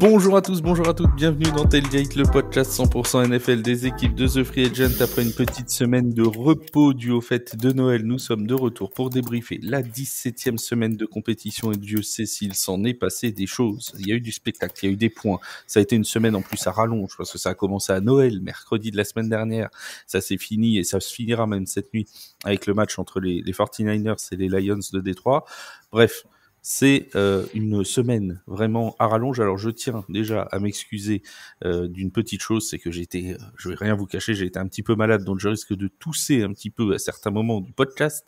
Bonjour à tous, bonjour à toutes, bienvenue dans Tailgate, le podcast 100% NFL des équipes de The Free Agent. Après une petite semaine de repos due au fait de Noël, nous sommes de retour pour débriefer la 17e semaine de compétition et Dieu sait s'il s'en est passé des choses. Il y a eu du spectacle, il y a eu des points. Ça a été une semaine en plus à rallonge parce que ça a commencé à Noël, mercredi de la semaine dernière. Ça s'est fini et ça se finira même cette nuit avec le match entre les 49ers et les Lions de Détroit. Bref. C'est une semaine vraiment à rallonge. Alors je tiens déjà à m'excuser d'une petite chose, c'est que je vais rien vous cacher, j'ai été un petit peu malade, donc je risque de tousser un petit peu à certains moments du podcast.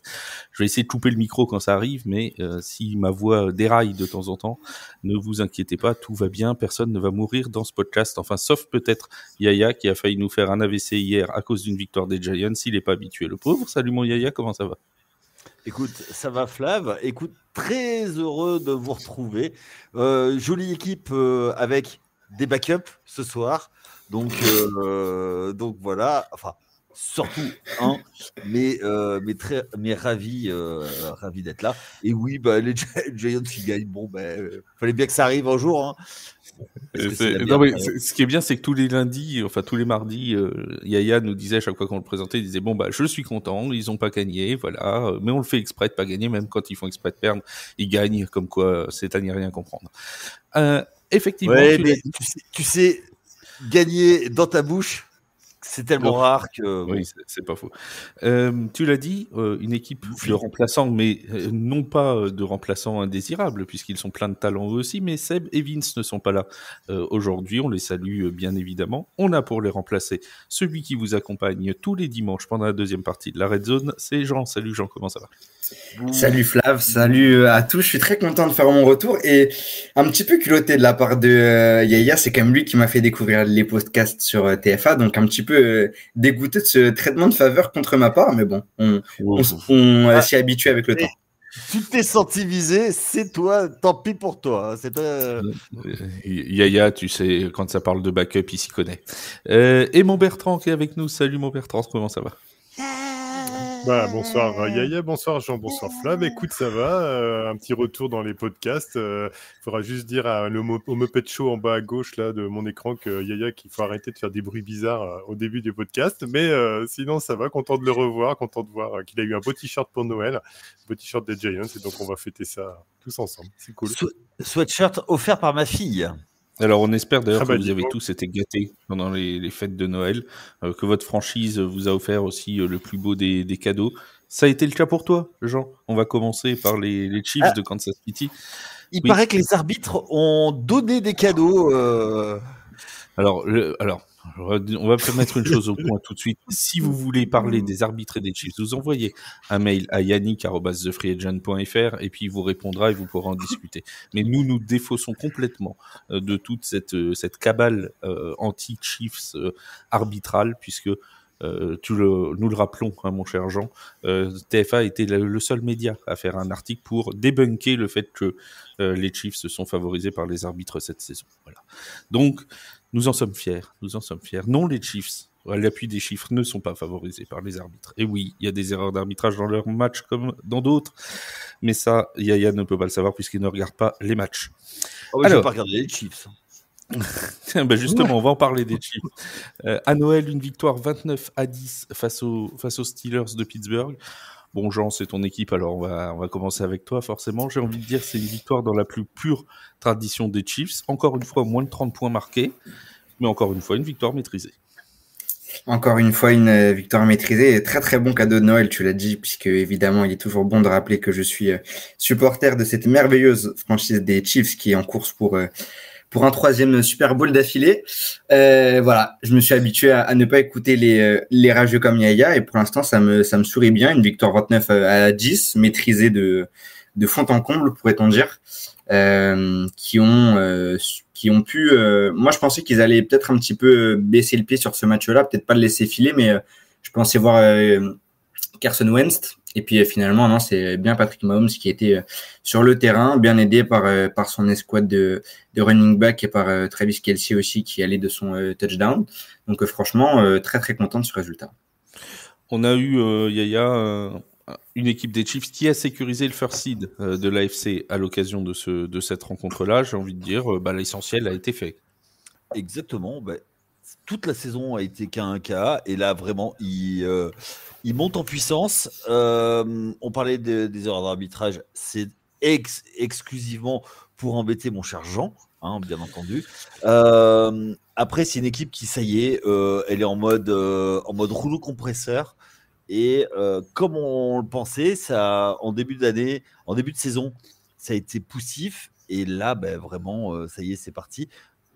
Je vais essayer de couper le micro quand ça arrive, mais si ma voix déraille de temps en temps, ne vous inquiétez pas, tout va bien, personne ne va mourir dans ce podcast. Enfin, sauf peut-être Yaya qui a failli nous faire un AVC hier à cause d'une victoire des Giants. Il n'est pas habitué, le pauvre. Salut mon Yaya, comment ça va ? Écoute, ça va Flav. Écoute, très heureux de vous retrouver. Jolie équipe avec des backups ce soir. Donc voilà. Enfin, surtout un, mais ravi d'être là. Et oui, les Giants qui gagnent. Bon, fallait bien que ça arrive un jour. Hein. Ce qui est bien, c'est que tous les lundis, enfin tous les mardis, Yaya nous disait à chaque fois qu'on le présentait, il disait je suis content, ils ont pas gagné, voilà, mais on le fait exprès de pas gagner, même quand ils font exprès de perdre, ils gagnent, comme quoi c'est à n'y rien comprendre. Effectivement, ouais, tu sais, gagner dans ta bouche. C'est tellement rare que... Oui, c'est pas faux. Tu l'as dit, une équipe de remplaçants, mais non pas de remplaçants indésirables, puisqu'ils sont pleins de talent eux aussi, mais Seb et Vince ne sont pas là aujourd'hui, on les salue bien évidemment. On a pour les remplacer celui qui vous accompagne tous les dimanches pendant la deuxième partie de la Red Zone, c'est Jean. Salut Jean, comment ça va ? Salut Flav, salut à tous, je suis très content de faire mon retour et un petit peu culotté de la part de Yaya, c'est quand même lui qui m'a fait découvrir les podcasts sur TFA, donc un petit peu dégoûté de ce traitement de faveur contre ma part, mais bon, on s'y habitue avec le temps. Tu t'es senti visé, c'est toi, tant pis pour toi. C'est toi... Yaya, tu sais, quand ça parle de backup, il s'y connaît. Et mon Bertrand qui est avec nous, salut mon Bertrand, comment ça va ? Bonsoir Yaya, bonsoir Jean, bonsoir Flav. Écoute, ça va, un petit retour dans les podcasts. Faudra juste dire au Muppet Show en bas à gauche là de mon écran que Yaya qu'il faut arrêter de faire des bruits bizarres au début du podcast. Mais sinon ça va, content de le revoir, content de voir qu'il a eu un beau t-shirt pour Noël, un beau t-shirt des Giants et donc on va fêter ça tous ensemble. C'est cool. Sweatshirt offert par ma fille. Alors, on espère d'ailleurs que vous avez tous été gâtés pendant les fêtes de Noël, que votre franchise vous a offert aussi le plus beau des cadeaux. Ça a été le cas pour toi, Jean. On va commencer par les Chiefs de Kansas City. Il paraît que les arbitres ont donné des cadeaux. Alors, on va mettre une chose au point tout de suite. Si vous voulez parler des arbitres et des Chiefs, vous envoyez un mail à yannick@thefreeagent.fr et puis il vous répondra et vous pourrez en discuter. Mais nous défaussons complètement de toute cette cabale anti-Chiefs arbitrale, puisque nous le rappelons, hein, mon cher Jean, TFA était le seul média à faire un article pour débunker le fait que les Chiefs se sont favorisés par les arbitres cette saison. Voilà. Donc, nous en sommes fiers. Non, les Chiefs, à l'appui des chiffres, ne sont pas favorisés par les arbitres. Et oui, il y a des erreurs d'arbitrage dans leurs matchs comme dans d'autres, mais ça, Yaya ne peut pas le savoir puisqu'il ne regarde pas les matchs. Oh, alors, je ne vais pas regarder les Chiefs. Justement, on va en parler des Chiefs. À Noël, une victoire 29-10 face aux Steelers de Pittsburgh. Bon, Jean, c'est ton équipe, alors on va commencer avec toi, forcément. J'ai envie de dire, c'est une victoire dans la plus pure tradition des Chiefs. Encore une fois, moins de 30 points marqués, mais encore une fois, une victoire maîtrisée. Encore une fois, une victoire maîtrisée. Très, très bon cadeau de Noël, tu l'as dit, puisque évidemment, il est toujours bon de rappeler que je suis supporter de cette merveilleuse franchise des Chiefs qui est en course pour un troisième Super Bowl d'affilée. Voilà, je me suis habitué à ne pas écouter les rageux comme Yaya et pour l'instant, ça me sourit bien. Une victoire 29-10, maîtrisée de fond en comble, pourrait-on dire, qui ont pu... moi, je pensais qu'ils allaient peut-être un petit peu baisser le pied sur ce match-là, peut-être pas le laisser filer, mais je pensais voir Carson Wentz. Et puis finalement, non, c'est bien Patrick Mahomes qui était sur le terrain, bien aidé par son escouade de running back et par Travis Kelce aussi qui allait de son touchdown. Donc franchement, très très content de ce résultat. On a eu Yaya une équipe des Chiefs qui a sécurisé le first seed de l'AFC à l'occasion de cette rencontre-là. J'ai envie de dire, l'essentiel a été fait. Exactement. Toute la saison a été qu'un cas. Et là, vraiment, il monte en puissance. On parlait des erreurs d'arbitrage. C'est exclusivement pour embêter mon cher Jean, hein, bien entendu. Après, c'est une équipe qui, ça y est, elle est en mode rouleau compresseur. Et comme on le pensait, ça, en début de saison, ça a été poussif. Et là, vraiment, ça y est, c'est parti.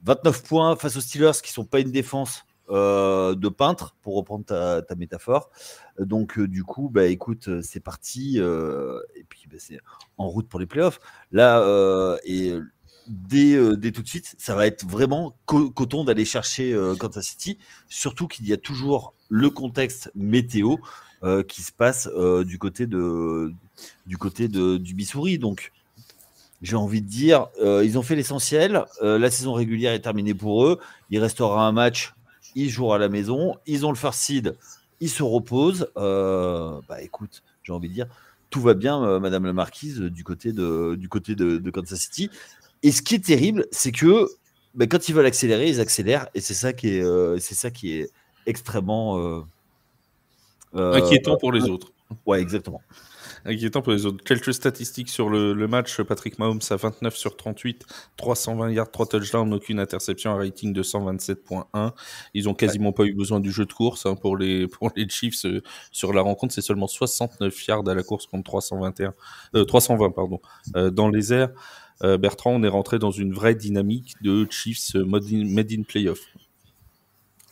29 points face aux Steelers, qui ne sont pas une défense de peintre, pour reprendre ta métaphore. Donc, du coup, écoute, c'est parti. Et puis, c'est en route pour les playoffs. Là, dès tout de suite, ça va être vraiment coton d'aller chercher Kansas City, surtout qu'il y a toujours le contexte météo qui se passe du côté du Missouri. Donc, j'ai envie de dire, ils ont fait l'essentiel. La saison régulière est terminée pour eux. Il restera un match. Ils joueront à la maison. Ils ont le first seed. Ils se reposent. Écoute, j'ai envie de dire, tout va bien, Madame la Marquise, du côté de Kansas City. Et ce qui est terrible, c'est que quand ils veulent accélérer, ils accélèrent. Et c'est ça qui est extrêmement inquiétant pour les autres. Ouais, exactement. Inquiétant pour les autres. Quelques statistiques sur le match. Patrick Mahomes à 29 sur 38, 320 yards, 3 touchdowns, aucune interception, un rating de 127.1. Ils ont quasiment pas eu besoin du jeu de course pour les Chiefs sur la rencontre. C'est seulement 69 yards à la course contre 320 dans les airs. Bertrand, on est rentré dans une vraie dynamique de Chiefs made in playoff.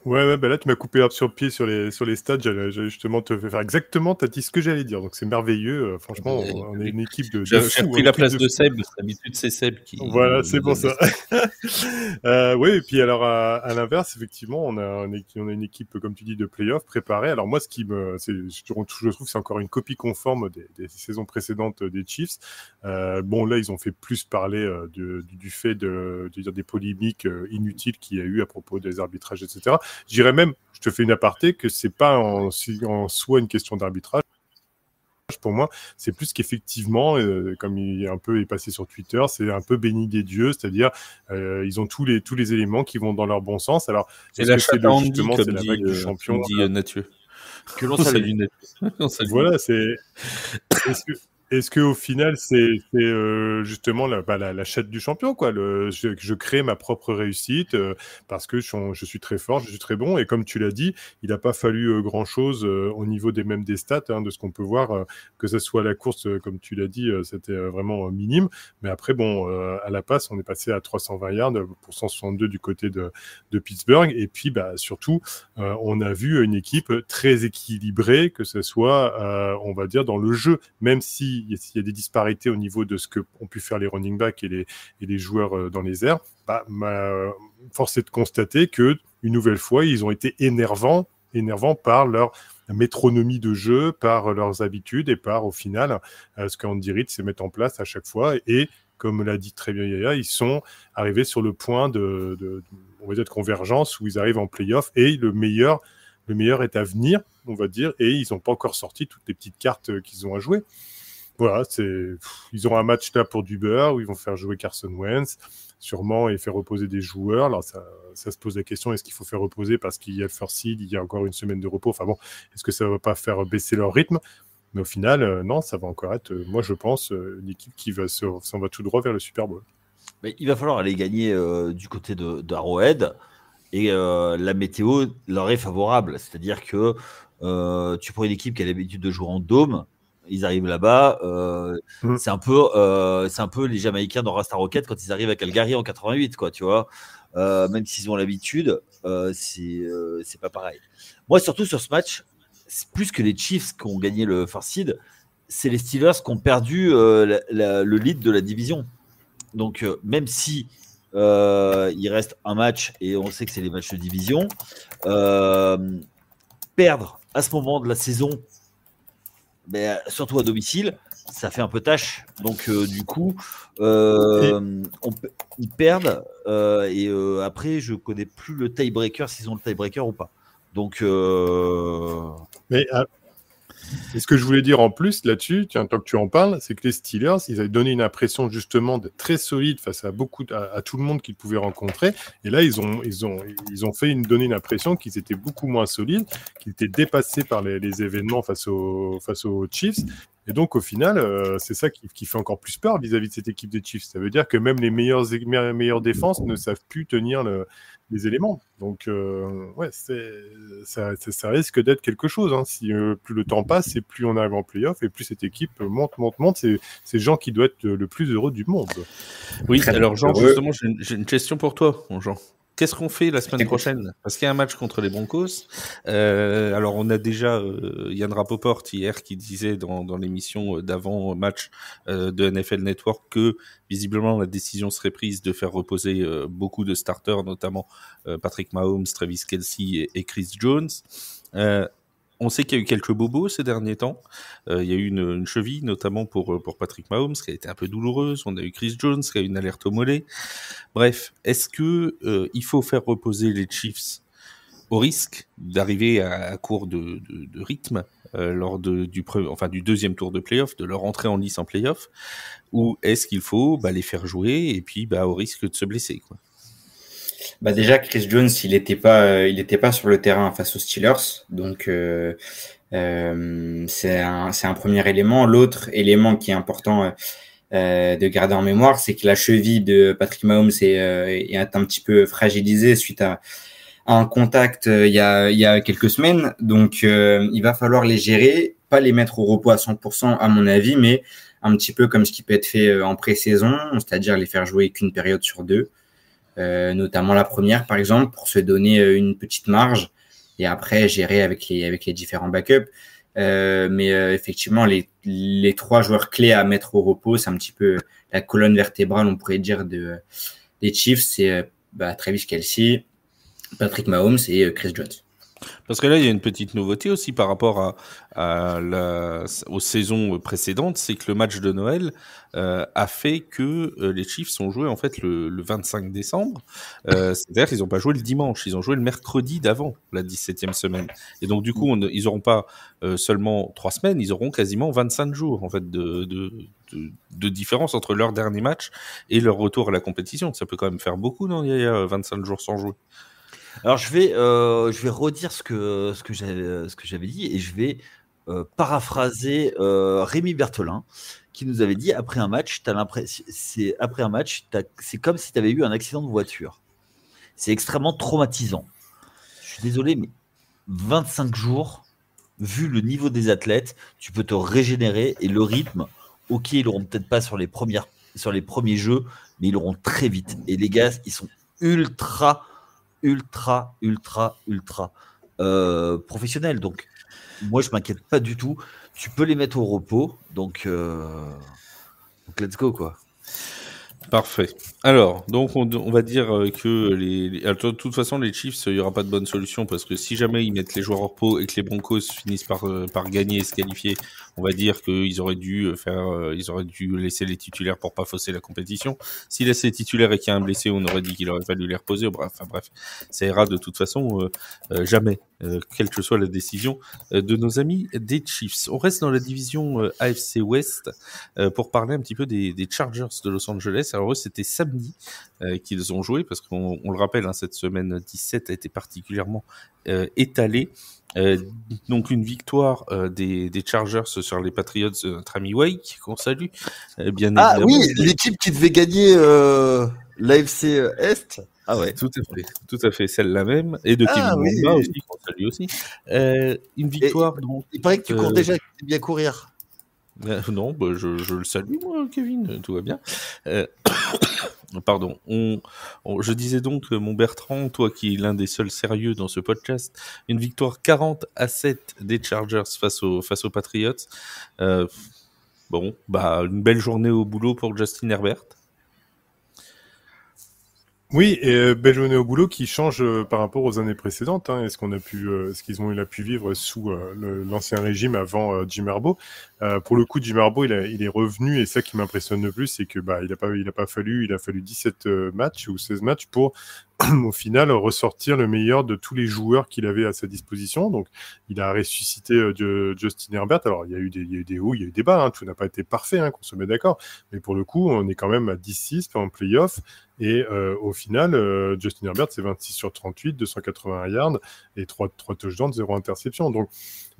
Ouais, là tu m'as coupé l'herbe sur le pied sur les stats. J'allais justement te faire exactement, t'as dit ce que j'allais dire. Donc c'est merveilleux. Franchement, on est une équipe de j'ai fous, pris la place de Seb. D'habitude c'est Seb qui. Voilà, c'est pour ça. Oui, et puis alors à l'inverse, effectivement, on a une équipe, comme tu dis, de playoff préparée. Alors moi, je trouve que c'est encore une copie conforme des saisons précédentes des Chiefs. Là, ils ont fait plus parler du fait des polémiques inutiles qu'il y a eu à propos des arbitrages, etc. Je dirais même, je te fais une aparté, que c'est pas en soi une question d'arbitrage. Pour moi, c'est plus qu'effectivement, comme il est passé sur Twitter, c'est un peu béni des dieux, c'est-à-dire ils ont tous les éléments qui vont dans leur bon sens. Alors, c'est la chatte à Andy, justement, c'est la vague du champion. Dit Nathieu. Que l'on salue. Voilà, c'est. Est-ce qu'au final, c'est justement la chatte du champion, quoi. Je crée ma propre réussite parce que je suis très fort, je suis très bon. Et comme tu l'as dit, il n'a pas fallu grand-chose au niveau des stats, hein, de ce qu'on peut voir, que ce soit la course, comme tu l'as dit, c'était vraiment minime. Mais après, à la passe, on est passé à 320 yards pour 162 du côté de Pittsburgh. Et puis, surtout, on a vu une équipe très équilibrée, que ce soit, on va dire, dans le jeu, même si il y a des disparités au niveau de ce que ont pu faire les running backs et les joueurs dans les airs, force est de constater que une nouvelle fois, ils ont été énervants par leur métronomie de jeu, par leurs habitudes et par, au final, ce qu'Andy Reid sait mettre en place à chaque fois. Et comme l'a dit très bien Yaya, ils sont arrivés sur le point on va dire, de convergence où ils arrivent en play-off et le meilleur est à venir, on va dire, et ils n'ont pas encore sorti toutes les petites cartes qu'ils ont à jouer. Voilà, ils auront un match là pour du beurre où ils vont faire jouer Carson Wentz, sûrement, et faire reposer des joueurs. Alors ça se pose la question, est-ce qu'il faut faire reposer parce qu'il y a le first seed, il y a encore une semaine de repos. Enfin bon, est-ce que ça ne va pas faire baisser leur rythme? Mais au final, non, ça va encore être, moi je pense, une équipe qui s'en va tout droit vers le Super Bowl. Mais il va falloir aller gagner du côté d'Arrowhead. Et la météo leur est favorable. C'est-à-dire que tu prends une équipe qui a l'habitude de jouer en dôme, ils arrivent là-bas. C'est un peu les Jamaïcains dans Rasta Rocket quand ils arrivent à Calgary en 88, quoi, tu vois. Même s'ils ont l'habitude, c'est pas pareil. Moi, surtout sur ce match, c'est plus que les Chiefs qui ont gagné le first seed, c'est les Steelers qui ont perdu le lead de la division. Donc, même si il reste un match et on sait que c'est les matchs de division, perdre à ce moment de la saison, surtout à domicile, ça fait un peu tâche. Donc du coup, ils perdent et après je connais plus le tiebreaker, s'ils ont le tiebreaker ou pas. Donc Et ce que je voulais dire en plus là-dessus, tiens, tant que tu en parles, c'est que les Steelers, ils avaient donné une impression justement de très solide face à à tout le monde qu'ils pouvaient rencontrer. Et là, ils ont donné une impression qu'ils étaient beaucoup moins solides, qu'ils étaient dépassés par les événements face aux Chiefs. Et donc, au final, c'est ça qui fait encore plus peur vis-à-vis de cette équipe des Chiefs. Ça veut dire que même les meilleures défenses ne savent plus tenir les éléments. Donc, ouais, ça risque d'être quelque chose. Hein. Si plus le temps passe, et plus on arrive en play-off, et plus cette équipe monte. C'est Jean qui doit être le plus heureux du monde. Oui, alors Jean, justement, j'ai une question pour toi, Jean. Qu'est-ce qu'on fait la semaine prochaine? Parce qu'il y a un match contre les Broncos. Alors, on a déjà Yann Rapoport hier qui disait dans l'émission d'avant-match de NFL Network que visiblement la décision serait prise de faire reposer beaucoup de starters, notamment Patrick Mahomes, Travis Kelce et Chris Jones. On sait qu'il y a eu quelques bobos ces derniers temps. Il y a eu une cheville, notamment pour Patrick Mahomes, qui a été un peu douloureuse. On a eu Chris Jones, qui a eu une alerte au mollet. Bref, est-ce que il faut faire reposer les Chiefs au risque d'arriver à court de rythme lors du deuxième tour de playoff, de leur entrée en lice en playoff, ou est-ce qu'il faut les faire jouer et puis au risque de se blesser, quoi? Déjà, Chris Jones, il était pas sur le terrain face aux Steelers, donc c'est un premier élément. L'autre élément qui est important de garder en mémoire, c'est que la cheville de Patrick Mahomes est un petit peu fragilisée suite à un contact il y a quelques semaines. Donc, il va falloir les gérer, pas les mettre au repos à 100% à mon avis, mais un petit peu comme ce qui peut être fait en pré-saison, c'est-à-dire les faire jouer qu'une période sur deux. Notamment la première par exemple, pour se donner une petite marge et après gérer avec les différents backups. Mais effectivement, les trois joueurs clés à mettre au repos, c'est un petit peu la colonne vertébrale, on pourrait dire, des Chiefs. C'est Travis Kelce, Patrick Mahomes et Chris Jones. Parce que là, il y a une petite nouveauté aussi par rapport aux saisons précédentes, c'est que le match de Noël a fait que les Chiefs ont joué en fait le 25 décembre. C'est-à-dire qu'ils n'ont pas joué le dimanche, ils ont joué le mercredi d'avant la 17e semaine. Et donc du coup, ils n'auront pas seulement 3 semaines, ils auront quasiment 25 jours en fait de différence entre leur dernier match et leur retour à la compétition. Ça peut quand même faire beaucoup, non? Il y a 25 jours sans jouer. Alors je vais redire ce que j'avais dit et je vais paraphraser Rémi Berthelin qui nous avait dit après un match, c'est comme si tu avais eu un accident de voiture. C'est extrêmement traumatisant. Je suis désolé, mais 25 jours, vu le niveau des athlètes, tu peux te régénérer et le rythme. Ok, ils l'auront peut-être pas sur les premiers jeux, mais ils l'auront très vite. Et les gars, ils sont ultra professionnels. Donc, moi, je m'inquiète pas du tout. Tu peux les mettre au repos. Donc let's go, quoi. Parfait. Alors, donc on va dire que de toute façon, les Chiefs, il n'y aura pas de bonne solution parce que si jamais ils mettent les joueurs au repos et que les Broncos finissent par gagner et se qualifier, on va dire qu'ils auraient dû laisser les titulaires pour pas fausser la compétition. S'ils laissent les titulaires et qu'il y a un blessé, on aurait dit qu'il aurait fallu les reposer. Bref, ça ira de toute façon jamais, quelle que soit la décision de nos amis des Chiefs. On reste dans la division AFC West pour parler un petit peu des Chargers de Los Angeles. Alors eux, c'était samedi qu'ils ont joué parce qu'on le rappelle, cette semaine 17 a été particulièrement étalée. Donc une victoire des Chargers sur les Patriots de notre ami Wake, qu'on salue, bien évidemment. Ah oui, l'équipe qui devait gagner l'AFC Est. Ah ouais. Tout à fait, celle-là même. Et de Kevin Mumba aussi, qu'on salue aussi. Une victoire. Donc, il paraît que tu cours déjà, que tu sais bien courir. Non, je le salue, moi, Kevin, tout va bien. Pardon. Je disais donc, mon Bertrand, toi qui es l'un des seuls sérieux dans ce podcast, une victoire 40-7 des Chargers face aux Patriots. Une belle journée au boulot pour Justin Herbert. Oui, et belle journée au boulot qui change par rapport aux années précédentes. Est-ce qu'ils ont pu vivre sous l'ancien régime avant Jim Harbaugh. Pour le coup, Jim Harbaugh, il est revenu, et ça qui m'impressionne le plus, c'est que il a fallu 17 matchs ou 16 matchs pour au final ressortir le meilleur de tous les joueurs qu'il avait à sa disposition. Donc, il a ressuscité Justin Herbert. Alors, il y a eu des hauts, il y a eu des bas. Hein. Tout n'a pas été parfait, hein, qu'on se met d'accord. Mais pour le coup, on est quand même à 10-6 en play-off. Et au final, Justin Herbert, c'est 26 sur 38, 281 yards et 3 touchdowns, 0 interception. Donc,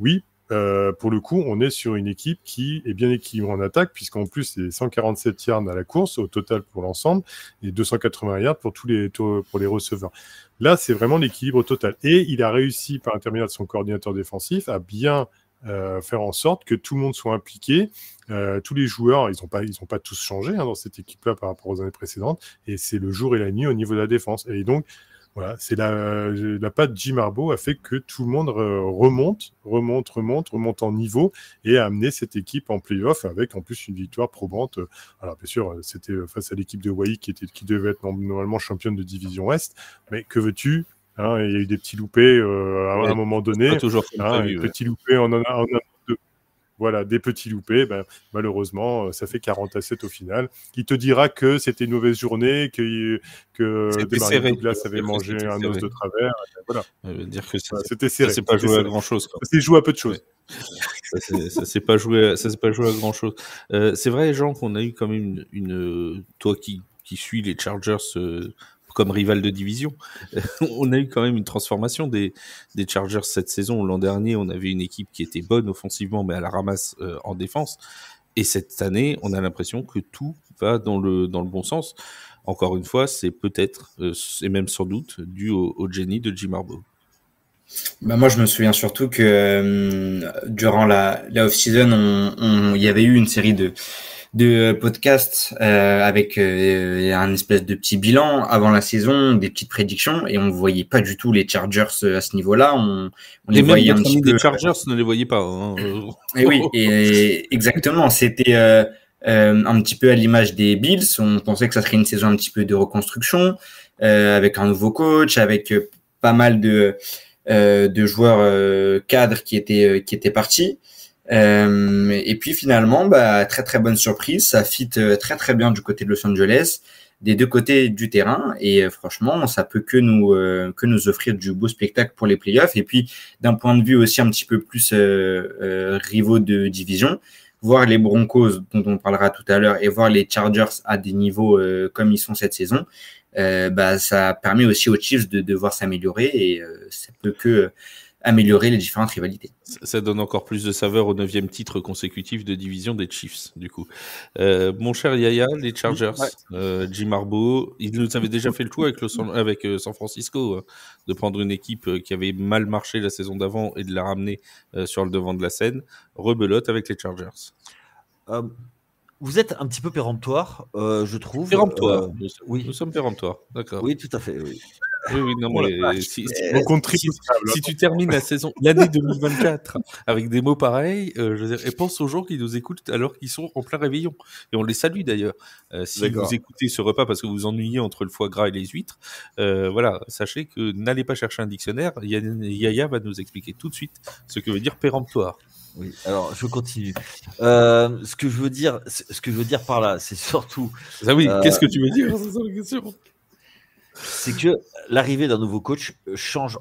oui, pour le coup, on est sur une équipe qui est bien équilibrée en attaque, puisqu'en plus, c'est 147 yards à la course au total pour l'ensemble et 280 yards pour les receveurs. Là, c'est vraiment l'équilibre total. Et il a réussi, par intermédiaire de son coordinateur défensif, à bien faire en sorte que tout le monde soit impliqué. Tous les joueurs, ils ont pas tous changé dans cette équipe-là par rapport aux années précédentes. Et c'est le jour et la nuit au niveau de la défense. Et donc, voilà, c'est la patte Jim Harbaugh a fait que tout le monde remonte en niveau et a amené cette équipe en play-off avec en plus une victoire probante. Alors bien sûr, c'était face à l'équipe de Hawaii qui devait être normalement championne de division Ouest, mais que veux-tu, hein, il y a eu des petits loupés à un moment donné. Toujours prévu, petits loupés, on en a deux. Voilà, des petits loupés, malheureusement, ça fait 40-7 au final. Il te dira que c'était une mauvaise journée, que Demario Douglas avait mangé un os de travers. Voilà. Dire que c'était serré. Ça s'est pas joué à grand-chose. Ça s'est joué à peu de choses. Ouais. Ça s'est pas joué à grand-chose. C'est vrai, Jean, qu'on a eu quand même toi qui suis les Chargers comme rival de division, on a eu quand même une transformation des Chargers cette saison. L'an dernier, on avait une équipe qui était bonne offensivement, mais à la ramasse en défense. Et cette année, on a l'impression que tout va dans le bon sens. Encore une fois, c'est peut-être, et même sans doute, dû au génie de Jim Harbaugh. Moi, je me souviens surtout que durant la off-season, il y avait eu une série de podcasts avec un espèce de petit bilan avant la saison, des petites prédictions, et on voyait pas du tout les Chargers à ce niveau-là. On les voyait un petit peu. Les Chargers ne les voyaient pas. Hein. Et oui, et exactement. C'était un petit peu à l'image des Bills. On pensait que ça serait une saison un petit peu de reconstruction, avec un nouveau coach, avec pas mal de joueurs cadres qui étaient partis. Et puis finalement, très très bonne surprise, ça fit très très bien du côté de Los Angeles, des deux côtés du terrain, et franchement, ça peut que nous offrir du beau spectacle pour les playoffs. Et puis d'un point de vue aussi un petit peu plus rivaux de division, voir les Broncos dont on parlera tout à l'heure et voir les Chargers à des niveaux comme ils sont cette saison, ça permet aussi aux Chiefs de devoir s'améliorer, et ça peut que améliorer les différentes rivalités. Ça donne encore plus de saveur au 9e titre consécutif de division des Chiefs, du coup. Mon cher Yaya, les Chargers, Jim Harbaugh, il nous avait déjà fait le coup avec San Francisco, de prendre une équipe qui avait mal marché la saison d'avant et de la ramener sur le devant de la scène. Rebelote avec les Chargers. Vous êtes un petit peu péremptoire, je trouve. Péremptoire. Nous sommes péremptoires, d'accord. Oui, tout à fait. Oui. Oui, non, mais si tu termines l'année 2024 avec des mots pareils, je veux dire, et pense aux gens qui nous écoutent alors qu'ils sont en plein réveillon. Et on les salue d'ailleurs. Si vous écoutez ce repas parce que vous vous ennuyez entre le foie gras et les huîtres, voilà, sachez que n'allez pas chercher un dictionnaire. Yaya va nous expliquer tout de suite ce que veut dire péremptoire. Oui, alors je continue. Ce que je veux dire par là, c'est surtout. Ah oui, qu'est-ce que tu veux dire? C'est ça la question. C'est que l'arrivée d'un nouveau coach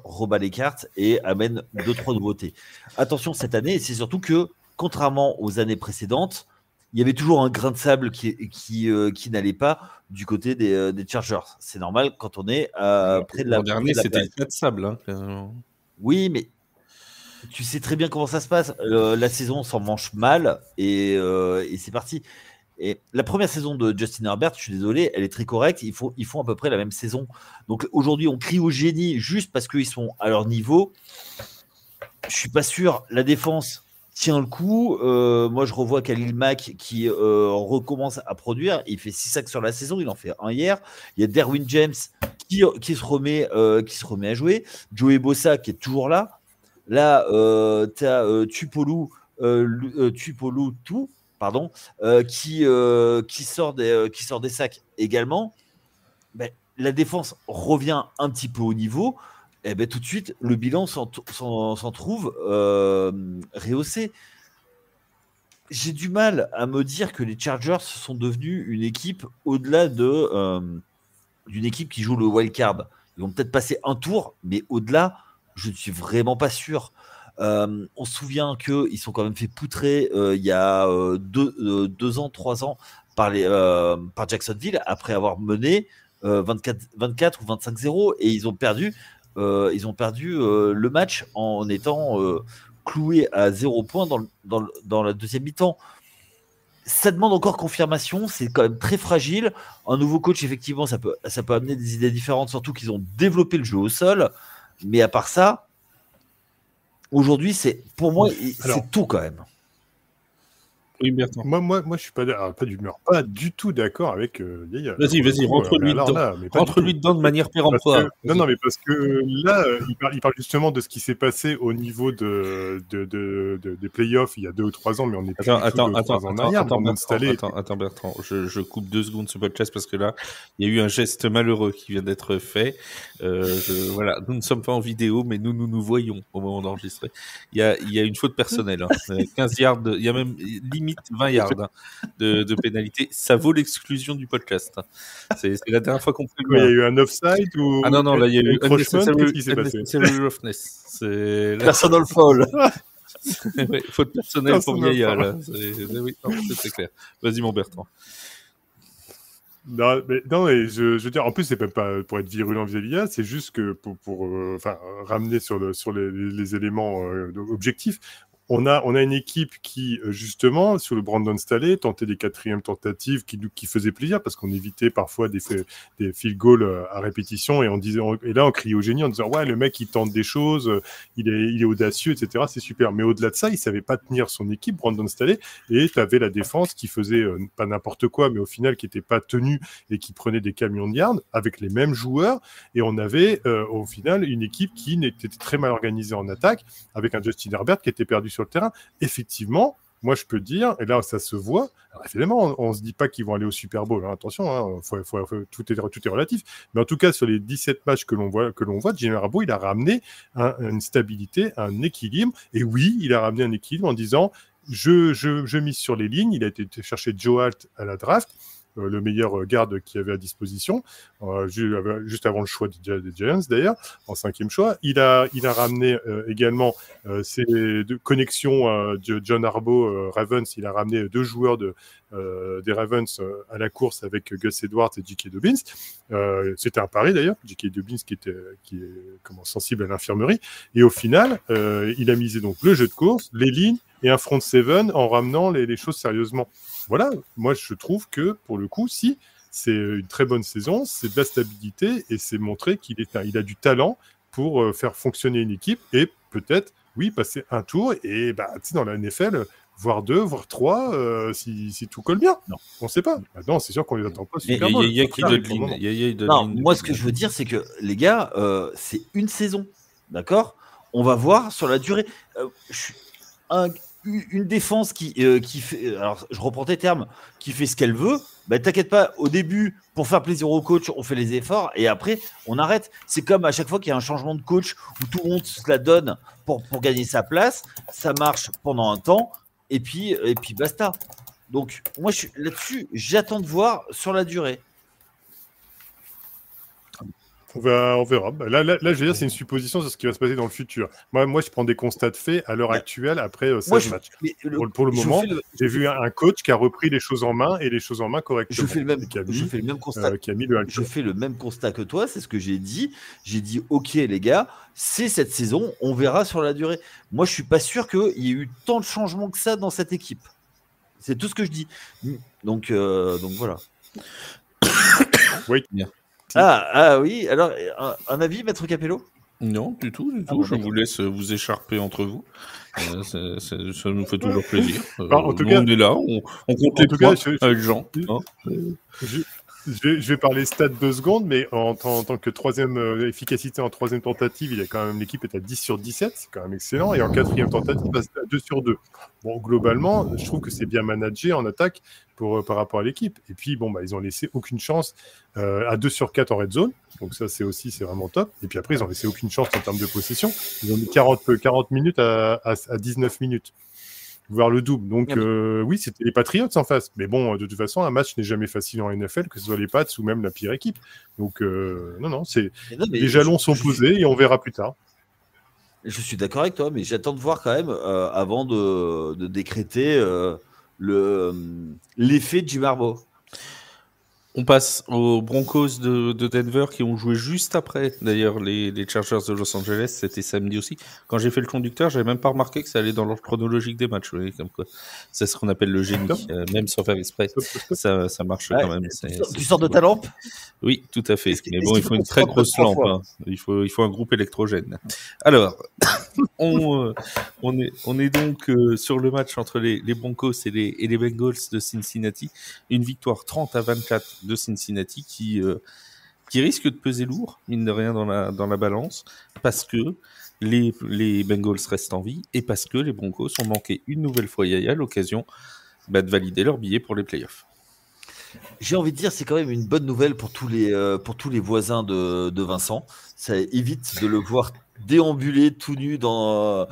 rebat les cartes et amène 2-3 nouveautés. Attention cette année, c'est surtout que, contrairement aux années précédentes, il y avait toujours un grain de sable qui n'allait pas du côté des Chargers. C'est normal quand on est près de la. L'an dernier, c'était le grain de sable. Hein. Oui, mais tu sais très bien comment ça se passe. La saison s'en mange mal et c'est parti. Et la première saison de Justin Herbert, je suis désolé, elle est très correcte. Ils font à peu près la même saison. Donc aujourd'hui, on crie au génie juste parce qu'ils sont à leur niveau. Je suis pas sûr. La défense tient le coup. Moi, je revois Khalil Mack qui recommence à produire. Il fait 6 sacs sur la saison. Il en fait un hier. Il y a Derwin James qui se remet à jouer. Joey Bosa qui est toujours là. Là, tu as Tupolu tout. Pardon, qui sort des sacs également. La défense revient un petit peu au niveau. Et tout de suite, le bilan s'en trouve rehaussé. J'ai du mal à me dire que les Chargers sont devenus une équipe au-delà d'une équipe qui joue le wild card. Ils vont peut-être passer un tour, mais au-delà, je ne suis vraiment pas sûr. On se souvient qu'ils sont quand même fait poutrer il y a 2 ans, 3 ans par Jacksonville après avoir mené 24 ou 25-0 et ils ont perdu le match en étant cloués à 0 points dans la deuxième mi-temps. Ça demande encore confirmation, c'est quand même très fragile. Un nouveau coach, effectivement, ça peut amener des idées différentes, surtout qu'ils ont développé le jeu au sol. Mais à part ça, aujourd'hui, pour moi, c'est tout quand même. Oui, Bertrand. Moi, je suis pas du tout d'accord avec Yaya. Vas-y, rentre-lui dedans. Rentre-lui dedans de manière péremptoire. Non, mais parce que là, il parle justement de ce qui s'est passé au niveau des playoffs il y a 2 ou 3 ans, mais on est plus Attends, Bertrand, je coupe 2 secondes ce podcast parce que là, il y a eu un geste malheureux qui vient d'être fait. Voilà, nous ne sommes pas en vidéo, mais nous voyons au moment d'enregistrer. Il y a une faute personnelle. 15 yards, il y a même limite 20 yards de pénalité. Ça vaut l'exclusion du podcast. C'est la dernière fois qu'on fait il y a eu un offside ou... Ah non, là, il y a eu qu'est-ce qui s'est passé? Personal foul. Ouais, faute personnelle pour Yaya, là. Oui, c'est clair. Vas-y, mon Bertrand. Non, mais je veux dire, en plus, c'est même pas pour être virulent vis-à-vis de ça, c'est juste que pour ramener sur les éléments objectifs. On a une équipe qui, justement, sur le Brandon Staley, tentait des 4e tentatives qui faisaient plaisir parce qu'on évitait parfois des field goals à répétition et là, on criait au génie en disant « Ouais, le mec, il tente des choses, il est audacieux, etc. C'est super. » Mais au-delà de ça, il savait pas tenir son équipe, Brandon Staley, et tu avais la défense qui faisait pas n'importe quoi, mais au final, qui était pas tenue et qui prenait des camions de yards avec les mêmes joueurs. Et on avait, au final, une équipe qui était très mal organisée en attaque avec un Justin Herbert qui était perdu sur le terrain. Effectivement, moi je peux dire, et là ça se voit, alors, évidemment on se dit pas qu'ils vont aller au Super Bowl, hein, attention, tout est relatif, mais en tout cas sur les 17 matchs que l'on voit, Jimmy Harbaugh, il a ramené une stabilité, un équilibre, et oui, il a ramené un équilibre en disant je mise sur les lignes, il a été chercher Joe Alt à la draft, le meilleur garde qu'il y avait à disposition, juste avant le choix des Giants d'ailleurs, en 5e choix. Il a ramené également ses 2 connexions de John Harbaugh Ravens. Il a ramené 2 joueurs des Ravens à la course avec Gus Edwards et J.K. Dobbins. C'était un pari d'ailleurs, J.K. Dobbins qui est sensible à l'infirmerie. Et au final, il a misé donc le jeu de course, les lignes et un front seven en ramenant les choses sérieusement. Voilà, moi je trouve que pour le coup, si c'est une très bonne saison, c'est de la stabilité et c'est montrer qu'il a du talent pour faire fonctionner une équipe et peut-être, oui, passer un tour et dans la NFL, voire 2, voire 3, si tout colle bien. Non, on ne sait pas. Maintenant, c'est sûr qu'on les attend pas super bon. Moi, ce que je veux dire, c'est que les gars, c'est une saison, d'accord? On va voir sur la durée. Une défense qui fait, alors je reprends tes termes, qui fait ce qu'elle veut, t'inquiète pas, au début, pour faire plaisir au coach, on fait les efforts et après, on arrête. C'est comme à chaque fois qu'il y a un changement de coach où tout le monde se la donne pour gagner sa place, ça marche pendant un temps et puis basta. Donc, moi, là-dessus, j'attends de voir sur la durée. On verra. Là, je veux dire, c'est une supposition sur ce qui va se passer dans le futur. Moi, je prends des constats de fait à l'heure actuelle après 16 matchs. Pour le moment, j'ai vu un coach qui a repris les choses en main et les choses en main correctement. Je fais le même constat. Je fais le même constat que toi, c'est ce que j'ai dit. J'ai dit, ok les gars, c'est cette saison, on verra sur la durée. Moi, je suis pas sûr qu'il y ait eu tant de changements que ça dans cette équipe. C'est tout ce que je dis. Donc voilà. Oui. Bien. Ah oui, alors un avis, Maître Capello? Non, du tout. Je vous laisse vous écharper entre vous. Ça nous fait toujours plaisir. En tout cas, on est là, on compte les points avec Jean. Je vais parler stats 2 secondes, mais en tant que efficacité en 3e tentative, l'équipe est à 10 sur 17, c'est quand même excellent, et en 4e tentative, c'est à 2 sur 2. Bon, globalement, je trouve que c'est bien managé en attaque par rapport à l'équipe. Et puis, ils ont laissé aucune chance à 2 sur 4 en red zone, donc ça, c'est vraiment top. Et puis après, ils ont laissé aucune chance en termes de possession. Ils ont mis 40 minutes à 19 minutes. voire le double. Donc, oui, c'était les Patriots en face. Mais bon, de toute façon, un match n'est jamais facile en NFL, que ce soit les Pats ou même la pire équipe. Donc, non, les jalons sont posés et on verra plus tard. Je suis d'accord avec toi, mais j'attends de voir quand même, avant de décréter l'effet de Jim Harbaugh. On passe aux Broncos de Denver qui ont joué juste après, d'ailleurs, les Chargers de Los Angeles. C'était samedi aussi. Quand j'ai fait le conducteur, j'avais même pas remarqué que ça allait dans l'ordre chronologique des matchs. Oui, comme quoi. C'est ce qu'on appelle le génie, même sans faire exprès. Ça marche quand même. Tu sors de ta lampe ? Oui, tout à fait. Mais bon, il faut une très grosse lampe. Hein. Il faut un groupe électrogène. Alors, on est donc sur le match entre les Broncos et les Bengals de Cincinnati. Une victoire 30-24 de Cincinnati qui risque de peser lourd, mine de rien, dans la balance, parce que les Bengals restent en vie et parce que les Broncos ont manqué une nouvelle fois Yaya l'occasion de valider leur billet pour les playoffs. J'ai envie de dire, c'est quand même une bonne nouvelle pour tous les voisins de Vincent. Ça évite de le voir déambuler tout nu dans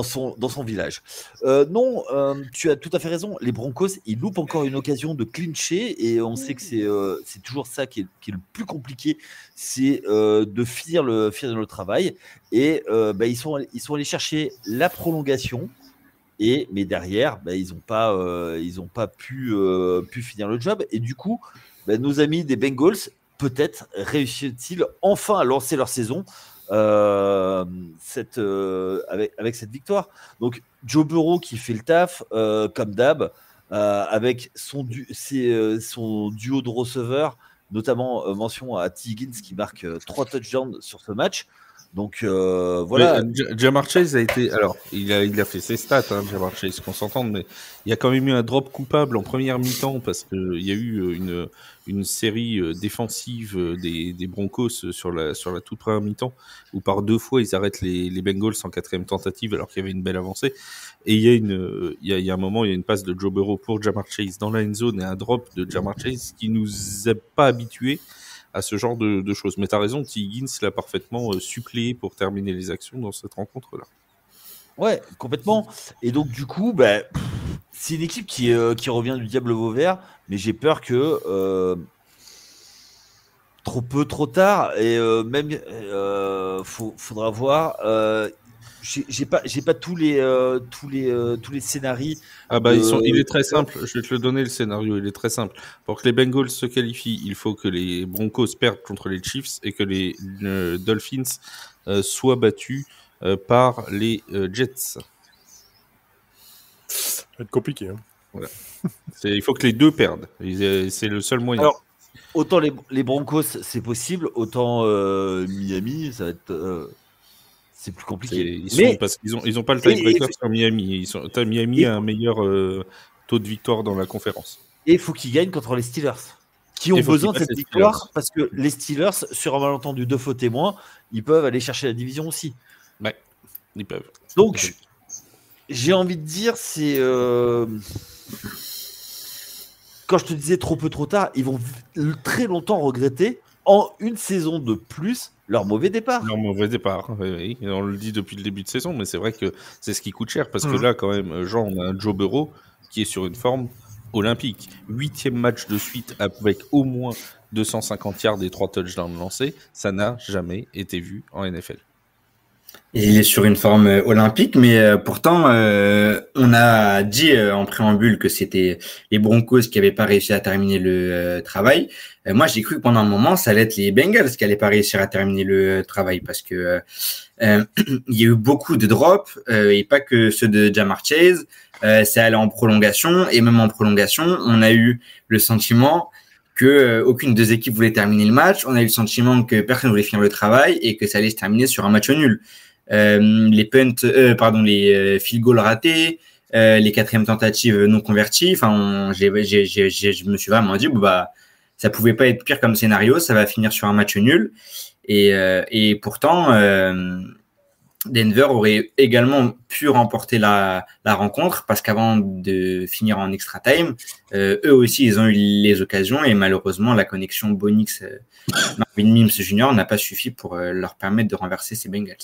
son village. Non, tu as tout à fait raison. Les Broncos, ils loupent encore une occasion de clincher et on sait que c'est toujours ça qui est le plus compliqué, c'est de finir le travail. Et ils sont allés chercher la prolongation. Mais derrière, ils n'ont pas pu finir le job. Et du coup, nos amis des Bengals, peut-être réussissent-ils enfin à lancer leur saison avec cette victoire. Donc, Joe Burrow qui fait le taf, comme d'hab, avec son duo de receveurs, notamment mention à T. Higgins qui marque 3 touchdowns sur ce match. Donc voilà. Ja'Marr Chase a été. Alors, il a fait ses stats, Ja'Marr Chase, qu'on s'entende, mais il y a quand même eu un drop coupable en première mi-temps parce qu'il y a eu une série défensive des Broncos sur la toute première mi-temps où par 2 fois ils arrêtent les Bengals en 4e tentative alors qu'il y avait une belle avancée. Et il y a un moment, il y a une passe de Joe Burrow pour Ja'Marr Chase dans la end zone et un drop de Ja'Marr Chase qui nous a pas habitués à ce genre de choses. Mais tu as raison, T. Higgins l'a parfaitement suppléé pour terminer les actions dans cette rencontre-là. Ouais, complètement. Et donc, du coup, c'est une équipe qui revient du diable Vauvert, mais j'ai peur que trop peu, trop tard, et même faudra voir. J'ai pas tous les scénarios. Il est très simple. Je vais te le donner, le scénario. Il est très simple. Pour que les Bengals se qualifient, il faut que les Broncos perdent contre les Chiefs et que les Dolphins soient battus par les Jets. Ça va être compliqué. Voilà. Il faut que les deux perdent. C'est le seul moyen. Alors, autant les Broncos, c'est possible, autant Miami, ça va être... c'est plus compliqué. Parce qu'ils ont pas le tiebreaker sur Miami. Miami a un meilleur taux de victoire dans la conférence. Et il faut qu'ils gagnent contre les Steelers, qui ont besoin de cette victoire parce que les Steelers, sur un malentendu 2 faux témoins, ils peuvent aller chercher la division aussi. Ouais, ils peuvent. Donc, j'ai envie de dire, c'est... Quand je te disais trop peu, trop tard, ils vont très longtemps regretter, en une saison de plus, leur mauvais départ. Leur mauvais départ, oui. On le dit depuis le début de saison, mais c'est vrai que c'est ce qui coûte cher, parce que là, quand même, on a un Joe Burrow qui est sur une forme olympique. 8e match de suite avec au moins 250 yards et 3 touchdowns lancés, ça n'a jamais été vu en NFL. Et il est sur une forme olympique, mais pourtant, on a dit en préambule que c'était les Broncos qui n'avaient pas réussi à terminer le travail. Moi, j'ai cru que pendant un moment, ça allait être les Bengals qui n'allaient pas réussir à terminer le travail parce que il y a eu beaucoup de drops et pas que ceux de Ja'Marr Chase. C'est allé en prolongation et même en prolongation, on a eu le sentiment que aucune des équipes voulait terminer le match. On a eu le sentiment que personne voulait finir le travail et que ça allait se terminer sur un match nul. Les field goals ratés, les 4e tentatives non converties. Enfin, je me suis vraiment dit, ça pouvait pas être pire comme scénario. Ça va finir sur un match nul. Et pourtant, Denver aurait également pu remporter la rencontre parce qu'avant de finir en extra time, eux aussi, ils ont eu les occasions et malheureusement, la connexion Bonix Marvin Mims Jr. n'a pas suffi pour leur permettre de renverser ces Bengals.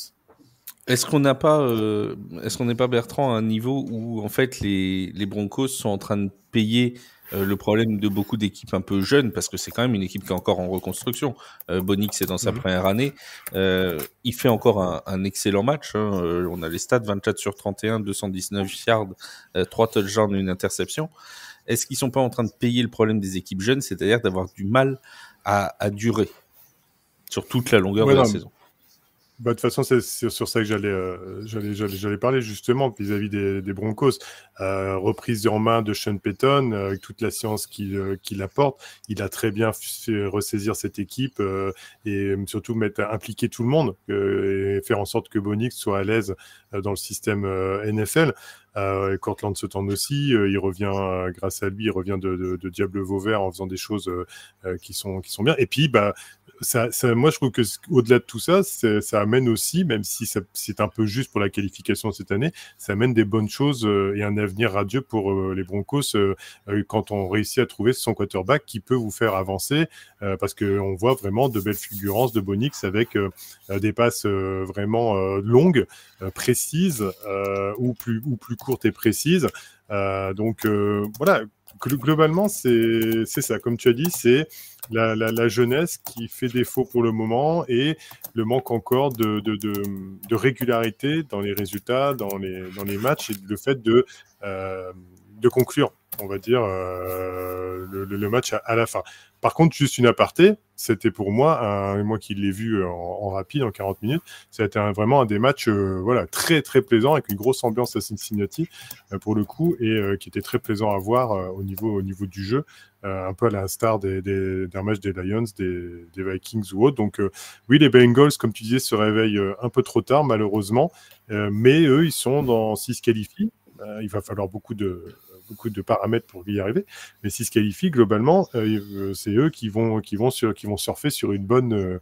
Est-ce qu'on n'est pas Bertrand à un niveau où en fait les Broncos sont en train de payer le problème de beaucoup d'équipes un peu jeunes, parce que c'est quand même une équipe qui est encore en reconstruction. Bonix est dans sa première année. Il fait encore un excellent match. On a les stats 24 sur 31, 219 yards, 3 touchdowns, une interception. Est-ce qu'ils sont pas en train de payer le problème des équipes jeunes, c'est-à-dire d'avoir du mal à durer sur toute la longueur de la saison? De toute façon, c'est sur ça que j'allais parler justement vis-à-vis des Broncos. Reprise en main de Sean Payton, avec toute la science qu'il apporte. Il a très bien fait ressaisir cette équipe et surtout impliquer tout le monde et faire en sorte que Bonix soit à l'aise dans le système NFL. Cortland Sutton aussi, il revient grâce à lui, il revient de Diable Vauvert en faisant des choses qui sont bien. Et puis, moi, je trouve que au-delà de tout ça, ça amène aussi, même si c'est un peu juste pour la qualification cette année, ça amène des bonnes choses et un avenir radieux pour les Broncos quand on réussit à trouver son quarterback qui peut vous faire avancer, parce qu'on voit vraiment de belles fulgurances de Bonix avec des passes vraiment longues, précises ou plus courtes et précises. Donc voilà. Globalement, c'est ça. Comme tu as dit, c'est la jeunesse qui fait défaut pour le moment et le manque encore de régularité dans les résultats, dans les matchs et le fait de conclure, on va dire, le match à la fin. Par contre, juste une aparté, c'était pour moi, moi qui l'ai vu en rapide, en 40 minutes, ça a été vraiment un des matchs très très plaisant, avec une grosse ambiance à Cincinnati pour le coup, et qui était très plaisant à voir au niveau du jeu, un peu à l'instar d'un match des Lions, des Vikings ou autres. Donc oui, les Bengals, comme tu disais, se réveillent un peu trop tard malheureusement, mais eux, ils sont s'ils se qualifient, il va falloir beaucoup de paramètres pour y arriver, mais s'ils se qualifient globalement, c'est eux qui vont surfer sur une bonne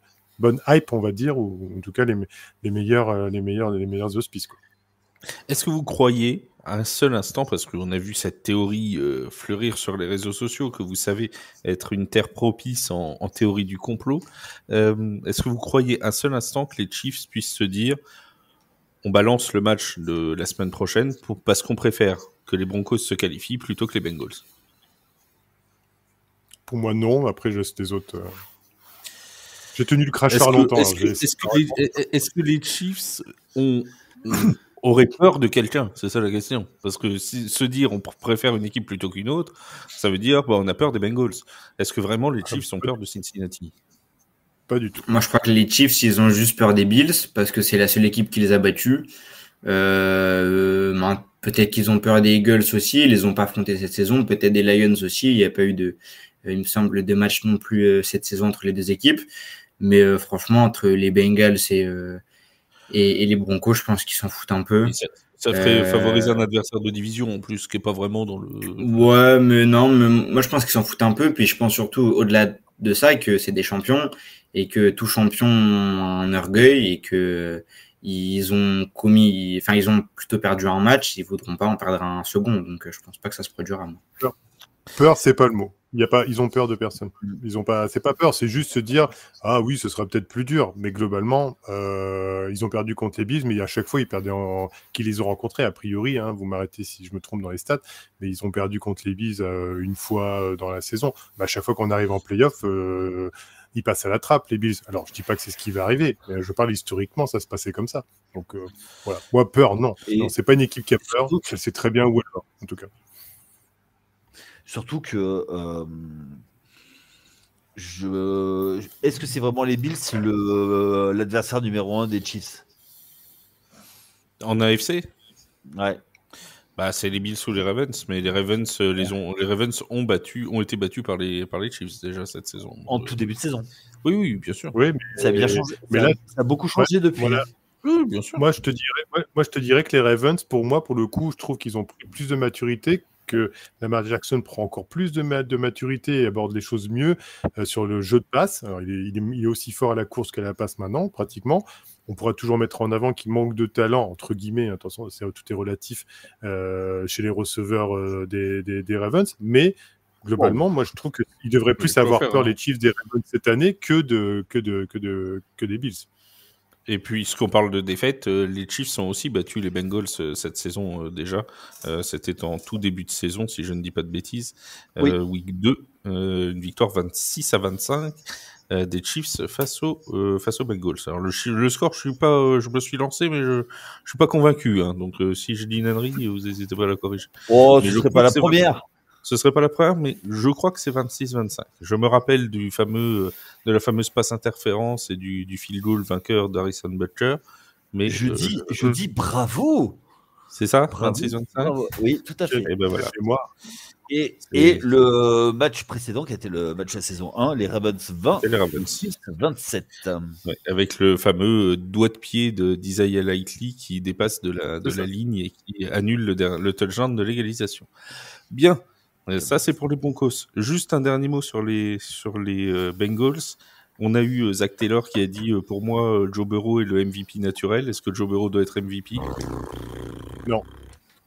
hype, on va dire, ou en tout cas les meilleurs auspices, quoi. Est-ce que vous croyez un seul instant, parce qu'on a vu cette théorie fleurir sur les réseaux sociaux, que vous savez être une terre propice en théorie du complot, est-ce que vous croyez un seul instant que les Chiefs puissent se dire on balance le match de la semaine prochaine parce qu'on préfère que les Broncos se qualifient plutôt que les Bengals? Pour moi, non. Après, je laisse les autres. J'ai tenu le cracheur longtemps. Est-ce que les Chiefs auraient peur de quelqu'un? C'est ça la question. Parce que se dire on préfère une équipe plutôt qu'une autre, ça veut dire on a peur des Bengals. Est-ce que vraiment les Chiefs ont peur de Cincinnati? Pas du tout. Moi, je crois que les Chiefs, ils ont juste peur des Bills parce que c'est la seule équipe qui les a battus. Peut-être qu'ils ont peur des Eagles aussi. Ils les ont pas affrontés cette saison. Peut-être des Lions aussi. Il n'y a pas eu il me semble, de matchs non plus cette saison entre les deux équipes. Mais franchement, entre les Bengals et les Broncos, je pense qu'ils s'en foutent un peu. Ça ferait favoriser un adversaire de division en plus, qui est pas vraiment dans le... Ouais, mais non, moi je pense qu'ils s'en foutent un peu. Puis je pense surtout, au-delà de ça, que c'est des champions et que tout champion a un orgueil et que ils ont plutôt perdu un match, ils voudront pas en perdre un second. Donc je pense pas que ça se produira. Moi. Peur, c'est pas le mot. Ils ont peur de personne. C'est pas peur, c'est juste se dire ah oui, ce sera peut-être plus dur, mais globalement, ils ont perdu contre les Bills, mais à chaque fois ils perdaient qu'ils les ont rencontrés a priori. Vous m'arrêtez si je me trompe dans les stats, mais ils ont perdu contre les Bills une fois dans la saison. Mais à chaque fois qu'on arrive en playoff, ils passent à la trappe les Bills. Alors je dis pas que c'est ce qui va arriver, mais je parle historiquement, ça se passait comme ça. Donc voilà. Moi peur, non, c'est pas une équipe qui a peur. Elle sait très bien où elle va, en tout cas. Surtout que est-ce que c'est vraiment les Bills l'adversaire numéro 1 des Chiefs en AFC? Ouais. C'est les Bills ou les Ravens, mais les Ravens ont été battus par les Chiefs déjà cette saison. En tout début de saison. Oui, bien sûr. Oui, ça a bien changé. Ça a beaucoup changé depuis. Voilà. Oui, bien sûr. Moi, je te dirais que les Ravens, pour moi, pour le coup, je trouve qu'ils ont pris plus de maturité, que Lamar Jackson prend encore plus de maturité et aborde les choses mieux sur le jeu de passe. Alors, il est aussi fort à la course qu'à la passe maintenant, pratiquement. On pourra toujours mettre en avant qu'il manque de talent, entre guillemets, attention, tout est relatif, chez les receveurs des Ravens, mais globalement, moi, je trouve qu'ils devraient plus avoir peur, les Chiefs des Ravens cette année, que des Bills. Et puis, ce qu'on parle de défaite, les Chiefs ont aussi battu les Bengals cette saison déjà. C'était en tout début de saison, si je ne dis pas de bêtises. Oui. Week 2, une victoire 26-25 des Chiefs face aux Bengals. Alors, le score, je me suis lancé, mais je suis pas convaincu. Hein. Donc, si je dis une ânerie, vous n'hésitez pas à la corriger. Oh, Mais ce je serait crois pas la que c'est première. Ce serait pas la première, mais je crois que c'est 26-25. Je me rappelle de la fameuse passe interférence et du field goal vainqueur d'Harrison Butker. Mais Je dis bravo. c'est ça, Bravo. 26-25. Bravo. Oui, tout à fait. Et ben voilà. Et moi, Et le match précédent, qui a été le match de la saison 1, les Ravens 20, C'est les Ravens. 27. Ouais, avec le fameux doigt de pied d'Isaiah Likely qui dépasse de la ligne et qui annule le touchdown de l'égalisation. Bien. Ça, c'est pour les Broncos. Juste un dernier mot sur les Bengals. On a eu Zach Taylor qui a dit pour moi, Joe Burrow est le MVP naturel. Est-ce que Joe Burrow doit être MVP? Non,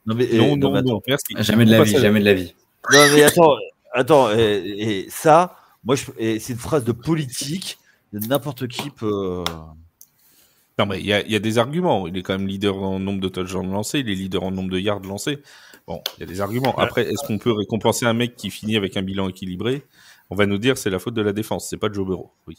mais, Non. Merci. Jamais de la vie. Non, mais attends, et ça, moi, c'est une phrase de politique de n'importe qui peut. Non, mais il y a des arguments. Il est quand même leader en nombre de touchdowns lancés. Il est leader en nombre de yards lancés. Bon, il y a des arguments. Après, est-ce qu'on peut récompenser un mec qui finit avec un bilan équilibré? On va nous dire c'est la faute de la défense. C'est pas Joe Burrow. Oui.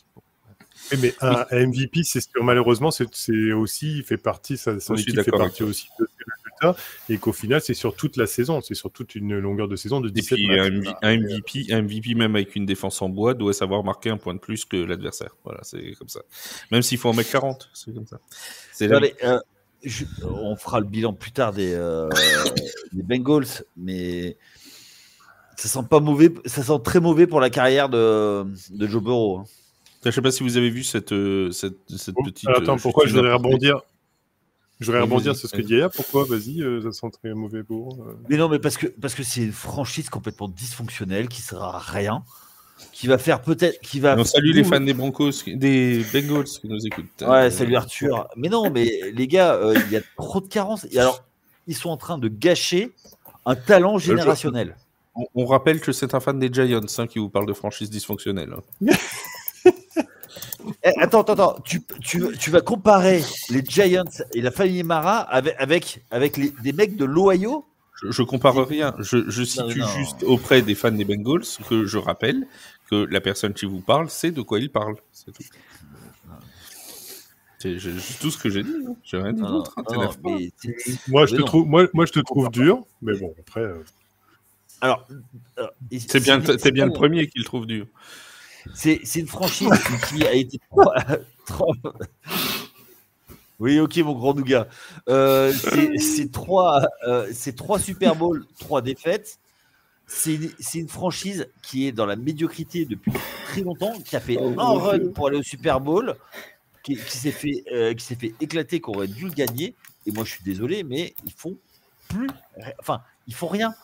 Oui, mais un MVP, c'est sûr, malheureusement, c'est aussi, il fait partie, son équipe fait partie aussi de ses résultats, et qu'au final, c'est sur toute la saison, c'est sur toute une longueur de saison de 17 matchs. Et puis, un MVP, même avec une défense en bois, doit savoir marquer un point de plus que l'adversaire. Voilà, c'est comme ça. Même s'il faut en mettre 40, c'est comme ça. On fera le bilan plus tard des Bengals, mais ça sent pas mauvais, ça sent très mauvais pour la carrière de Joe Burrow. Hein. Je ne sais pas si vous avez vu cette petite. Attends, pourquoi je voudrais rebondir? Je voudrais rebondir sur ce que dit Yaya. Pourquoi? Vas-y, ça sent très mauvais pour. Mais non, mais parce que c'est une franchise complètement dysfonctionnelle qui sert à rien, qui va faire peut-être, qui va. On salue les fans des des Bengals qui nous écoutent. Ouais, salut Arthur. Mais non, mais les gars, il y a trop de carences. Et alors, ils sont en train de gâcher un talent générationnel. On rappelle que c'est un fan des Giants qui vous parle de franchise dysfonctionnelle. Attends, tu vas comparer les Giants et la famille Mara avec des mecs de l'Ohio? Je compare rien. Je situe juste auprès des fans des Bengals que je rappelle que la personne qui vous parle sait de quoi il parle. C'est tout. C'est tout ce que j'ai dit. Hein. J'ai rien dit d'autre. Moi, je te trouve dur, mais bon, après. Alors, t'es bien le premier qui le trouve dur. C'est une franchise qui a été Oui, ok, mon grand nougat. C'est trois Super Bowl, 3 défaites. C'est une franchise qui est dans la médiocrité depuis très longtemps, qui a fait un run pour aller au Super Bowl, qui s'est fait éclater, qu'on aurait dû le gagner. Et moi, je suis désolé, mais ils font rien.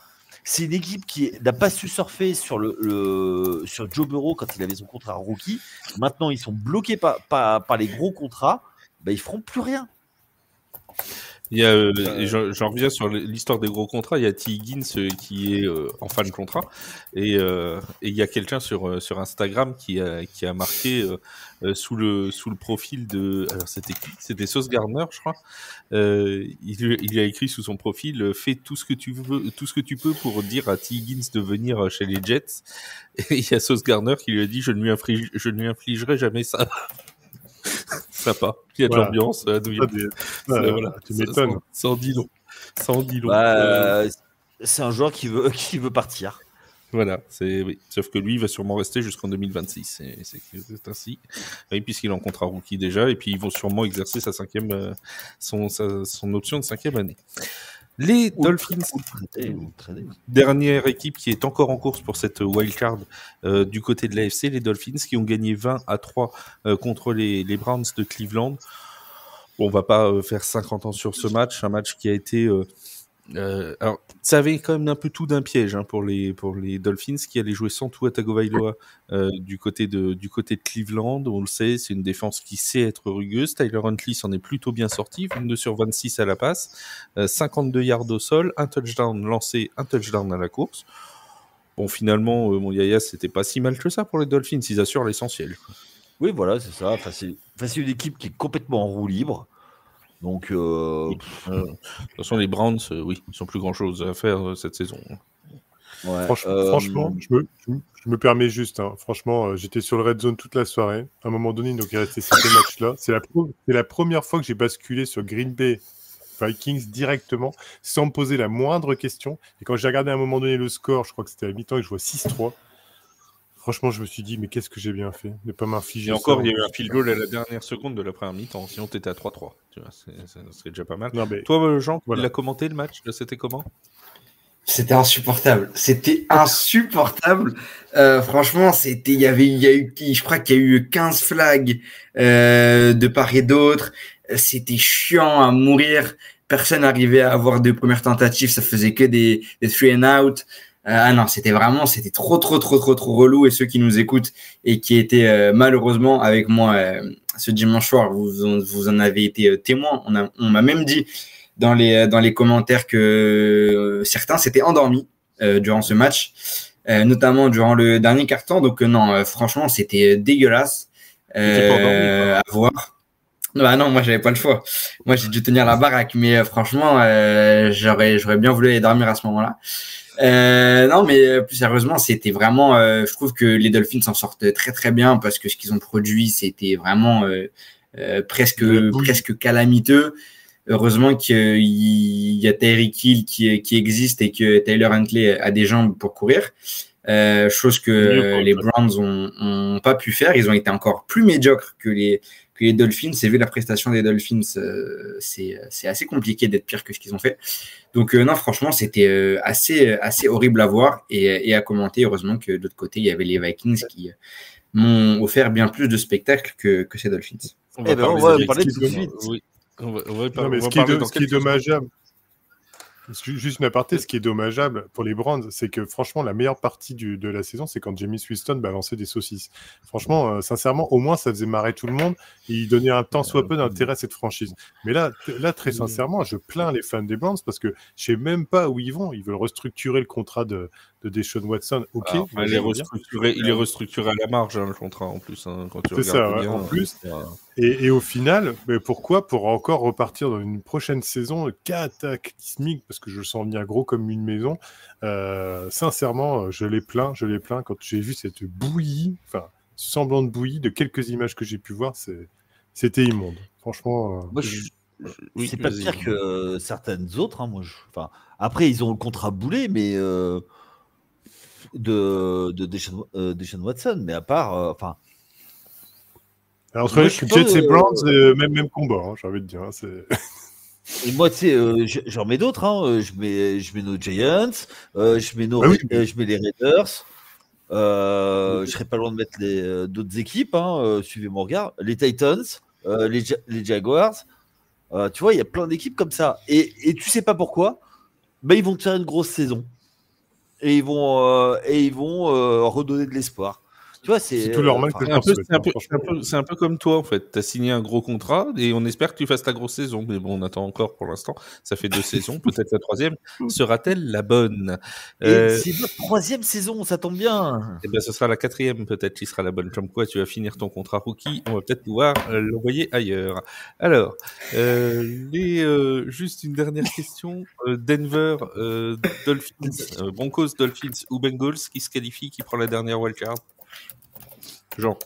C'est une équipe qui n'a pas su surfer sur Joe Burrow quand il avait son contrat rookie. Maintenant, ils sont bloqués par les gros contrats. Ils feront plus rien. J'en reviens sur l'histoire des gros contrats. Il y a T. Higgins qui est en fin de contrat et il y a quelqu'un sur Instagram qui a marqué sous le profil de. Alors c'était Sauce Gardner, je crois. Il a écrit sous son profil fais tout ce que tu peux pour dire à T. Higgins de venir chez les Jets. Et il y a Sauce Gardner qui lui a dit je ne lui infligerai jamais ça. Sympa. Il y a de l'ambiance à New York. Tu m'étonnes. Ça en dit long. C'est un joueur qui veut partir. Voilà. Oui. Sauf que lui, il va sûrement rester jusqu'en 2026. C'est ainsi. Oui, puisqu'il est en contrat rookie déjà. Et puis, ils vont sûrement exercer son option de 5e année. Les Dolphins, dernière équipe qui est encore en course pour cette wildcard du côté de l'AFC, les Dolphins qui ont gagné 20-3 contre les Browns de Cleveland. Bon, on va pas faire 50 ans sur ce match, un match qui a été... alors, ça avait quand même un peu tout d'un piège pour les Dolphins qui allaient jouer sans Tua Tagovailoa du côté de Cleveland. On le sait, c'est une défense qui sait être rugueuse. Tyler Huntley s'en est plutôt bien sorti, 22 sur 26 à la passe, 52 yards au sol, un touchdown lancé, un touchdown à la course. Bon, finalement, mon Yaya, c'était pas si mal que ça pour les Dolphins. Ils assurent l'essentiel. Oui, voilà, c'est ça. Enfin, c'est une équipe qui est complètement en roue libre. Donc, De toute façon, les Browns, oui, ils n'ont plus grand-chose à faire cette saison. ouais, Franchement, je me permets juste. Hein, franchement, j'étais sur le Red Zone toute la soirée. À un moment donné, donc il restait ces deux matchs-là. C'est la première fois que j'ai basculé sur Green Bay Vikings directement, sans me poser la moindre question. Et quand j'ai regardé à un moment donné le score, je crois que c'était à mi-temps et que je vois 6-3. Franchement, je me suis dit, mais qu'est-ce que j'ai bien fait de ne pas m'infliger Et ça. encore, il y a eu un field goal à la dernière seconde de la première mi-temps. Sinon, tu étais à 3-3. Tu vois, ça serait déjà pas mal. Non, mais, Toi, Jean, voilà. il a commenté le match. C'était comment? C'était insupportable. C'était insupportable. Franchement, il y a eu, je crois qu'il y a eu 15 flags de part et d'autre. C'était chiant à mourir. Personne n'arrivait à avoir de premières tentatives. Ça faisait que des 3 and out. Ah non, c'était trop relou. Et ceux qui nous écoutent et qui étaient malheureusement avec moi ce dimanche soir, vous en avez été témoin. On m'a même dit dans les commentaires que certains s'étaient endormis durant ce match, notamment durant le dernier quart-temps. Donc non, franchement, c'était dégueulasse à voir. Bah non, moi j'avais pas le choix. Moi j'ai dû tenir la baraque, mais franchement, j'aurais bien voulu aller dormir à ce moment-là. Non, mais plus sérieusement, c'était vraiment. Je trouve que les Dolphins s'en sortent très très bien parce que ce qu'ils ont produit, c'était vraiment presque calamiteux. Heureusement qu'il y a Tyreek Hill qui existe et que Tyler Huntley a des jambes pour courir. Chose que les Browns ont pas pu faire. Ils ont été encore plus médiocres que les Dolphins. Et vu la prestation des Dolphins, c'est assez compliqué d'être pire que ce qu'ils ont fait. Donc non, franchement, c'était assez horrible à voir et à commenter. Heureusement que de l'autre côté, il y avait les Vikings qui m'ont offert bien plus de spectacles que ces Dolphins. On va parler tout de suite. Oui. On va ce qui est dommageable, juste une aparté, ce qui est dommageable pour les Browns, c'est que franchement, la meilleure partie de la saison, c'est quand Jameis Winston balançait des saucisses. Franchement, sincèrement, au moins, ça faisait marrer tout le monde et il donnait un tant soit peu d'intérêt à cette franchise. Mais là, très sincèrement, je plains les fans des Browns parce que je sais même pas où ils vont. Ils veulent restructurer le contrat de Deshaun Watson. Ok. Alors, il est restructuré à la marge, le contrat en plus. Quand tu c'est ça, bien, en plus. Et au final, pourquoi? Pour encore repartir dans une prochaine saison cataclysmique, parce que je le sens venir gros comme une maison. Sincèrement, je les plains quand j'ai vu cette bouillie, enfin, semblant de bouillie, de quelques images que j'ai pu voir, c'était immonde. Franchement. Moi, c'est pas pire que certaines autres. Hein, après, ils ont le contrat boulé, mais de Deshaun Watson, mais à part, Alors, entre les Jets et Browns, même combat, hein, j'ai envie de dire. Et moi, tu sais, j'en mets d'autres. Hein, je mets nos Giants, je mets les Raiders. Je serais pas loin de mettre d'autres équipes. Hein, suivez mon regard. Les Titans, les Jaguars. Tu vois, il y a plein d'équipes comme ça. Et tu sais pas pourquoi. Ils vont te faire une grosse saison. Et ils vont redonner de l'espoir. Tu vois, c'est tout normal. C'est un peu comme toi, en fait. Tu as signé un gros contrat et on espère que tu fasses ta grosse saison. Mais bon, on attend encore pour l'instant. Ça fait 2 saisons. Peut-être la 3e. Sera-t-elle la bonne? C'est notre 3e saison, ça tombe bien. Eh bien, ce sera la 4e, peut-être, qui sera la bonne. Comme quoi, tu vas finir ton contrat rookie. On va peut-être pouvoir l'envoyer ailleurs. Alors, juste une dernière question. Denver, Dolphins, Broncos, Dolphins ou Bengals, qui se qualifie, qui prend la dernière wildcard? Jean.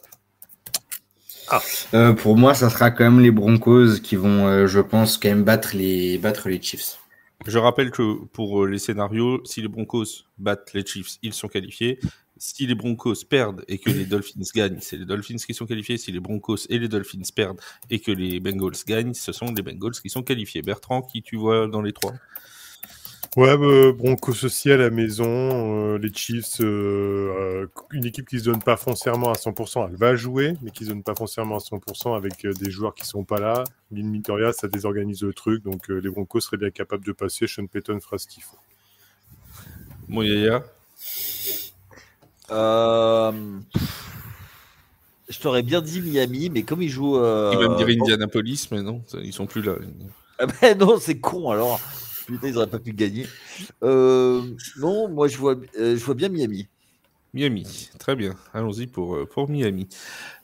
Pour moi, ça sera quand même les Broncos qui vont, je pense, quand même battre les Chiefs. Je rappelle que pour les scénarios, si les Broncos battent les Chiefs, ils sont qualifiés. Si les Broncos perdent et que les Dolphins gagnent, c'est les Dolphins qui sont qualifiés. Si les Broncos et les Dolphins perdent et que les Bengals gagnent, ce sont les Bengals qui sont qualifiés. Bertrand, qui tu vois dans les 3? Ouais, Broncos aussi à la maison, les Chiefs, une équipe qui se donne pas foncièrement à 100%, elle va jouer, mais qui se donne pas foncièrement à 100% avec des joueurs qui sont pas là. Lynn Mitoria, ça désorganise le truc, donc les Broncos seraient bien capables de passer. Sean Payton fera ce qu'il faut. Mon Yaya. Je t'aurais bien dit Miami, mais comme ils jouent... Il va me dire Indianapolis, mais non, ils sont plus là. Non, c'est con alors. Putain, ils n'auraient pas pu gagner. Non, moi je vois bien Miami. Miami. Très bien. Allons-y pour Miami.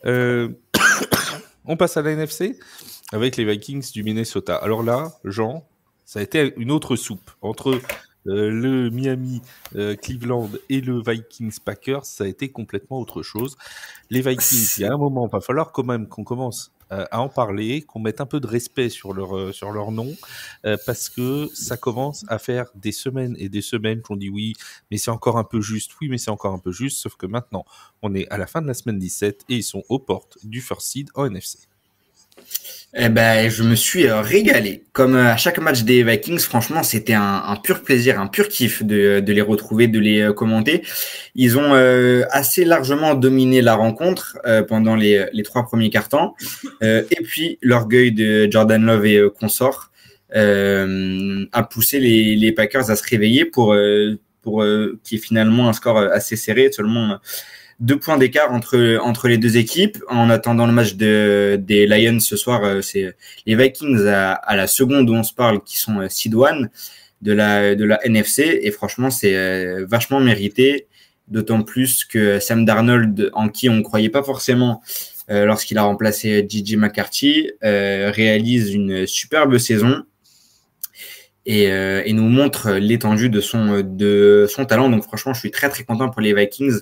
On passe à la NFC avec les Vikings du Minnesota. Alors là, Jean, ça a été une autre soupe. Entre le Miami, Cleveland et le Vikings Packers, ça a été complètement autre chose. Les Vikings, il y a un moment, il va falloir quand même qu'on commence à en parler, qu'on mette un peu de respect sur leur nom, parce que ça commence à faire des semaines et des semaines qu'on dit oui, mais c'est encore un peu juste, oui, mais c'est encore un peu juste, sauf que maintenant, on est à la fin de la semaine 17 et ils sont aux portes du first seed en NFC. Eh ben, je me suis régalé. Comme à chaque match des Vikings, franchement, c'était un pur plaisir, un pur kiff de les retrouver, de les commenter. Ils ont assez largement dominé la rencontre pendant les 3 premiers quarts-temps. Et puis, l'orgueil de Jordan Love et consorts a poussé les Packers à se réveiller pour qu'il y ait finalement un score assez serré, seulement 2 points d'écart entre les deux équipes. En attendant le match des Lions ce soir, c'est les Vikings à la seconde où on se parle qui sont seed 1 de la NFC, et franchement c'est vachement mérité, d'autant plus que Sam Darnold, en qui on croyait pas forcément lorsqu'il a remplacé J.J. McCarthy, réalise une superbe saison et nous montre l'étendue de son talent. Donc franchement, je suis très très content pour les Vikings.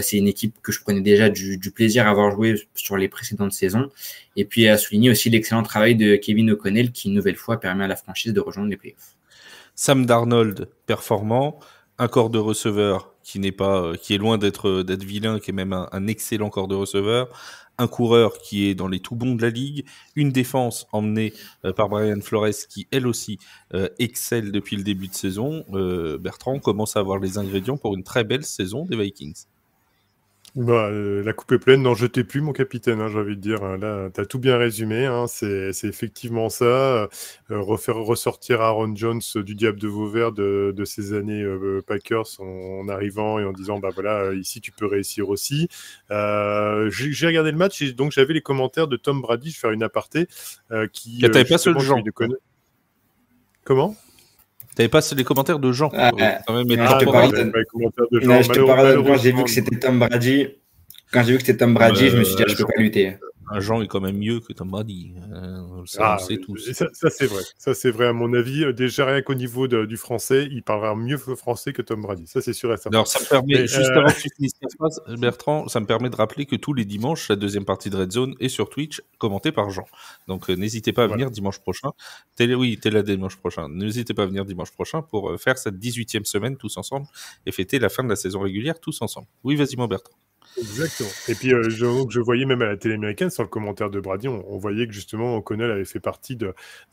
C'est une équipe que je prenais déjà du plaisir à avoir joué sur les précédentes saisons. Et puis à souligner aussi l'excellent travail de Kevin O'Connell qui, une nouvelle fois, permet à la franchise de rejoindre les playoffs. Sam Darnold, performant, un corps de receveur qui est loin d'être vilain, qui est même un excellent corps de receveur, un coureur qui est dans les tout bons de la ligue, une défense emmenée par Brian Flores qui, elle aussi, excelle depuis le début de saison. Bertrand commence à avoir les ingrédients pour une très belle saison des Vikings. La coupe est pleine, n'en jetez plus, mon capitaine, j'ai envie de dire. Là, tu as tout bien résumé, c'est effectivement ça. Refaire ressortir Aaron Jones du diable de Vauvert de ses années Packers en arrivant et en disant, ici tu peux réussir aussi. J'ai regardé le match et donc j'avais les commentaires de Tom Brady, je vais faire une aparté. T'avais pas seul genre. Comment ? T'avais pas les commentaires de Jean. Je te parle quand j'ai vu que c'était Tom Brady. Quand j'ai vu que c'était Tom Brady, je me suis dit, je peux pas lutter. Jean est quand même mieux que Tom Brady. On sait tous. Ça, c'est vrai. Ça, c'est vrai, à mon avis. Déjà, rien qu'au niveau du français, il parlera mieux français que Tom Brady. Ça, c'est sûr et certain. Alors, ça me permet, juste avant que tu finisses ta phrase, Bertrand, ça me permet de rappeler que tous les dimanches, la deuxième partie de Red Zone est sur Twitch, commentée par Jean. Donc, n'hésitez pas à venir dimanche prochain. T'es là dimanche prochain. N'hésitez pas à venir dimanche prochain pour faire cette 18e semaine tous ensemble et fêter la fin de la saison régulière tous ensemble. Oui, vas-y, mon Bertrand. Exactement. Et puis, je voyais même à la télé américaine, sur le commentaire de Brady, on voyait que justement, O'Connell avait fait partie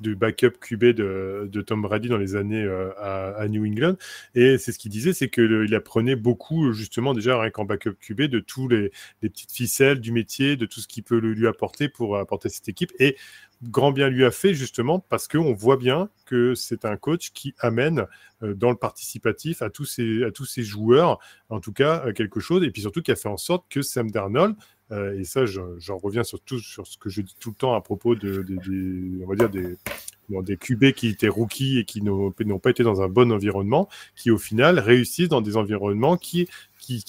du backup QB de Tom Brady dans les années à New England. Et c'est ce qu'il disait, c'est qu'il apprenait beaucoup, justement, déjà, rien qu'en backup QB, de tous les petites ficelles du métier, de tout ce qu'il peut lui apporter pour apporter cette équipe. Et grand bien lui a fait, justement, parce qu'on voit bien que c'est un coach qui amène dans le participatif à tous ces joueurs, en tout cas, quelque chose, et puis surtout qui a fait en sorte que Sam Darnold, et ça, j'en reviens surtout sur ce que je dis tout le temps à propos on va dire des QB qui étaient rookies et qui n'ont pas été dans un bon environnement, qui au final réussissent dans des environnements qui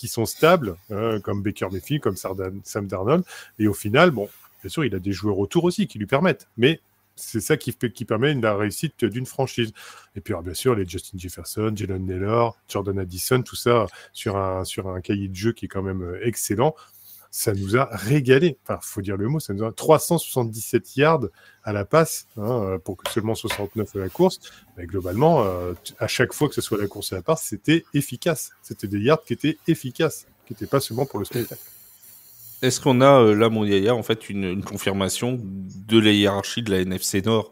sont stables, comme Baker Mayfield, comme Sam Darnold, et au final, bien sûr, il a des joueurs autour aussi qui lui permettent, mais c'est ça qui permet la réussite d'une franchise. Et puis, alors, bien sûr, les Justin Jefferson, Jalen Nailor, Jordan Addison, tout ça sur un cahier de jeu qui est quand même excellent. Ça nous a régalé. Enfin, il faut dire le mot, ça nous a 377 yards à la passe, pour que seulement 69 à la course. Mais globalement, à chaque fois que ce soit la course à la passe, c'était efficace. C'était des yards qui étaient efficaces, qui n'étaient pas seulement pour le spectacle. Est-ce qu'on a là, mon Yaya, en fait, une confirmation de la hiérarchie de la NFC Nord